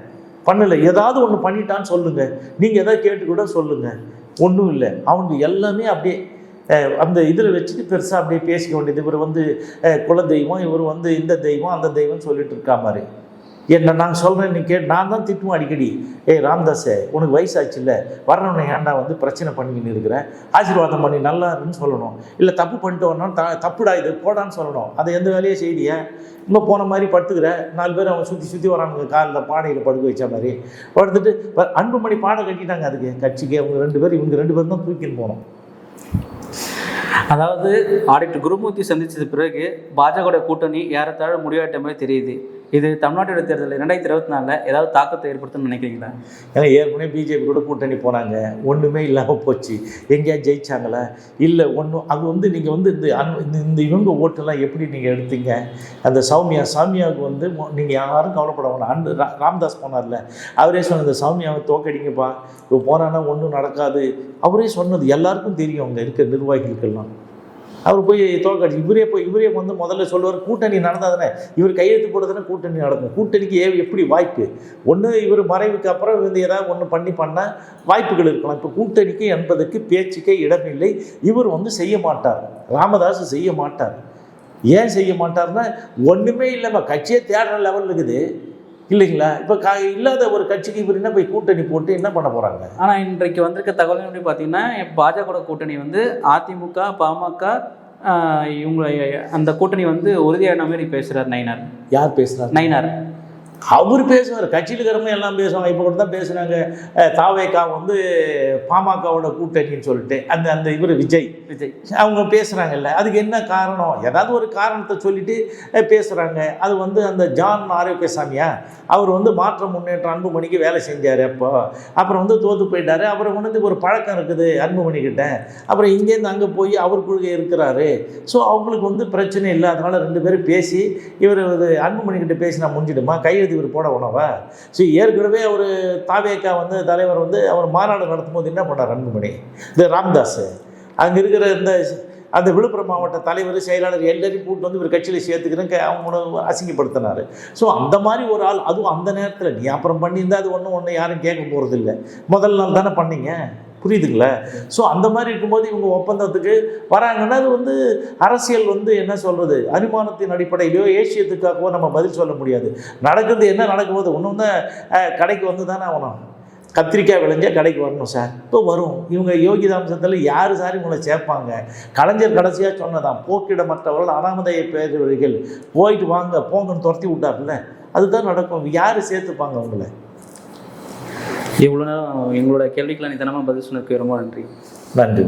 பண்ணலை, ஏதாவது ஒன்று பண்ணிட்டான்னு சொல்லுங்கள், நீங்கள் எதாவது கேட்டு கூட சொல்லுங்கள். ஒன்றும் இல்லை, அவங்க எல்லாமே அப்படியே அந்த இதில் வச்சுட்டு பெருசாக அப்படியே பேசிக்க வேண்டியது. இவர் வந்து குல தெய்வம், இவர் வந்து இந்த தெய்வம் அந்த தெய்வம் சொல்லிட்டு இருக்கா மாதிரி. என்ன நான் சொல்கிறேன், நீ நான் தான் திட்டுவேன் அடிக்கடி, ராமதாஸே உனக்கு வயசாச்சு இல்லை, வரணும்னு ஏன்டா வந்து பிரச்சனை பண்ணிக்கின்னு இருக்கிறேன், ஆசீர்வாதம் பண்ணி நல்லா இருக்குன்னு சொல்லணும், இல்லை தப்பு பண்ணிட்டு வரணும், தப்புடா இது போடான்னு சொல்லணும். அதை எந்த வேலையே செய்தியா, இன்னும் போன மாதிரி படுத்துக்கிற 4 பேர் அவங்க சுற்றி வரானுங்க, காலில் பானையில் படுக்க வச்ச மாதிரி படுத்துட்டு அன்புமணி பாடம் கட்டிட்டாங்க அதுக்கு கட்சிக்கு. அவங்க 2 பேர், இவங்க 2 பேரும் தான் தூக்கின்னு போனோம். அதாவது ஆடிட்டர் குருமூர்த்தி சந்திச்சது பிறகு பாஜக கூட்டணி ஏறத்தாழ முடிவாட்ட மாதிரி தெரியுது. இது தமிழ்நாட்டோட தேர்தல் 2024 ஏதாவது தாக்கத்தை ஏற்படுத்தும்னு நினைக்கிறீங்களா? ஏன்னா ஏற்கனவே பிஜேபி கூட கூட்டணி போனாங்க, ஒன்றுமே இல்லாமல் போச்சு. எங்கேயா ஜெயிச்சாங்களா? இல்லை ஒன்றும். அது வந்து நீங்கள் வந்து இந்த இவங்க ஓட்டெல்லாம் எப்படி நீங்கள் எடுத்தீங்க? அந்த சௌமியாவுக்கு வந்து நீங்கள் யாரும் கவலைப்பட வேணாம். ராமதாஸ் போனார்ல, அவரே சொன்ன இந்த சௌமியாவை தோக்கடிங்கப்பா, இப்போ போனான்னா ஒன்றும் நடக்காது, அவரே சொன்னது எல்லாருக்கும் தெரியும், அங்கே இருக்க நிர்வாகிகளுக்கெல்லாம். அவர் போய் தோக்கடிச்சு இவரே வந்து முதல்ல சொல்லுவார், கூட்டணி நடந்தால் தானே இவர் கையெழுத்து போடுறதுனா கூட்டணி நடக்கும். கூட்டணிக்கு எப்படி வாய்ப்பு? ஒன்று இவர் மறைவுக்கு அப்புறம் வந்து ஏதாவது ஒன்று பண்ணால் வாய்ப்புகள் இருக்கலாம். இப்போ கூட்டணிக்கு என்பதற்கு பேச்சுக்கே இடமில்லை. இவர் வந்து செய்ய மாட்டார், ராமதாஸ் செய்ய மாட்டார். ஏன் செய்ய மாட்டார்னா ஒன்றுமே இல்லாமல் கட்சியே தேடுற லெவல் இருக்குது இல்லைங்களா? இப்போ இல்லாத ஒரு கட்சிக்கு இவர் என்ன போய் கூட்டணி போட்டு என்ன பண்ண போகிறாங்க? ஆனால் இன்றைக்கு வந்திருக்க தகவல் எப்படி பார்த்தீங்கன்னா, பாஜக கூட்டணி வந்து அதிமுக, பாமக இவங்க அந்த கூட்டணி வந்து உறுதியான மாதிரி பேசுகிறார் நயினார். யார் பேசுகிறார்? நயினார். அவர் பேசுவார், கட்சியில் இருக்கிறவங்க எல்லாம் பேசுவாங்க. இப்போ கூட தான் பேசுனாங்க, தாவேகா வந்து பாமகவோட கூட்டணின்னு சொல்லிட்டு அந்த இவர் விஜய் அவங்க பேசுகிறாங்கல்ல. அதுக்கு என்ன காரணம்? ஏதாவது ஒரு காரணத்தை சொல்லிட்டு பேசுகிறாங்க. அது வந்து அந்த ஜான் ஆரோக்கியசாமியா, அவர் வந்து மாற்ற முன்னேற்ற அன்புமணிக்கு வேலை செஞ்சார். அப்புறம் வந்து தோற்று போயிட்டார். அப்புறம் வந்து ஒரு பழக்கம் இருக்குது அன்புமணிக்கிட்ட. அப்புறம் இங்கேருந்து அங்கே போய் அவருக்குள்ளே இருக்கிறாரு. ஸோ அவங்களுக்கு வந்து பிரச்சனை இல்லை. அதனால் 2 பேரும் பேசி இவர் அன்புமணிக்கிட்ட பேசினா முடிஞ்சிடுமா? கையெழுத்து இவர் போட உணவா? ஸோ ஏற்கனவே அவர் தாவேகா வந்து தலைவர் வந்து அவர் மாநாடு நடத்தும் போது என்ன பண்ணார் அன்புமணி? இந்த ராமதாஸ் அங்கே இருக்கிற அந்த விழுப்புரம் மாவட்ட தலைவர், செயலாளர் எல்லாரையும் கூட்டு வந்து இவர் கட்சியில் சேர்த்துக்கிறேன் அவங்க அசிங்கப்படுத்தினார். ஸோ அந்த மாதிரி ஒரு ஆள், அதுவும் அந்த நேரத்தில் நீ அப்புறம் பண்ணியிருந்தா அது ஒன்றும் யாரும் கேட்க போகிறது இல்லை. முதல் நாள் தானே பண்ணீங்க, புரியுதுங்களா? ஸோ அந்த மாதிரி இருக்கும்போது இவங்க ஒப்பந்தத்துக்கு வராங்கன்னா அது வந்து அரசியல் வந்து என்ன சொல்கிறது, அனுமானத்தின் அடிப்படையிலையோ ஏசியத்துக்காகவோ நம்ம பதில் சொல்ல முடியாது. நடக்கிறது என்ன நடக்கும்போது ஒன்று வந்து கடைக்கு வந்து தானே ஆகணும். கத்திரிக்காய் விளைஞ்சால் கடைக்கு வரணும் சார். இப்போ வரும். இவங்க யோகிதாம்சத்தில் யார் சார் இவங்களை சேர்ப்பாங்க? கலைஞர் கடைசியாக சொன்னதான், போக்கிடமற்றவர்கள் அனாமதையை பேசுவர்கள், போயிட்டு வாங்க போங்கன்னு துரத்தி விட்டார்ல, அதுதான் நடக்கும். யார் சேர்த்துப்பாங்க அவங்கள? இவ்வளோ நேரம் எங்களோட கேள்விக்கெல்லாம் நிதானமாக பதில் சொன்னதுக்கு ரொம்ப நன்றி. நன்றி.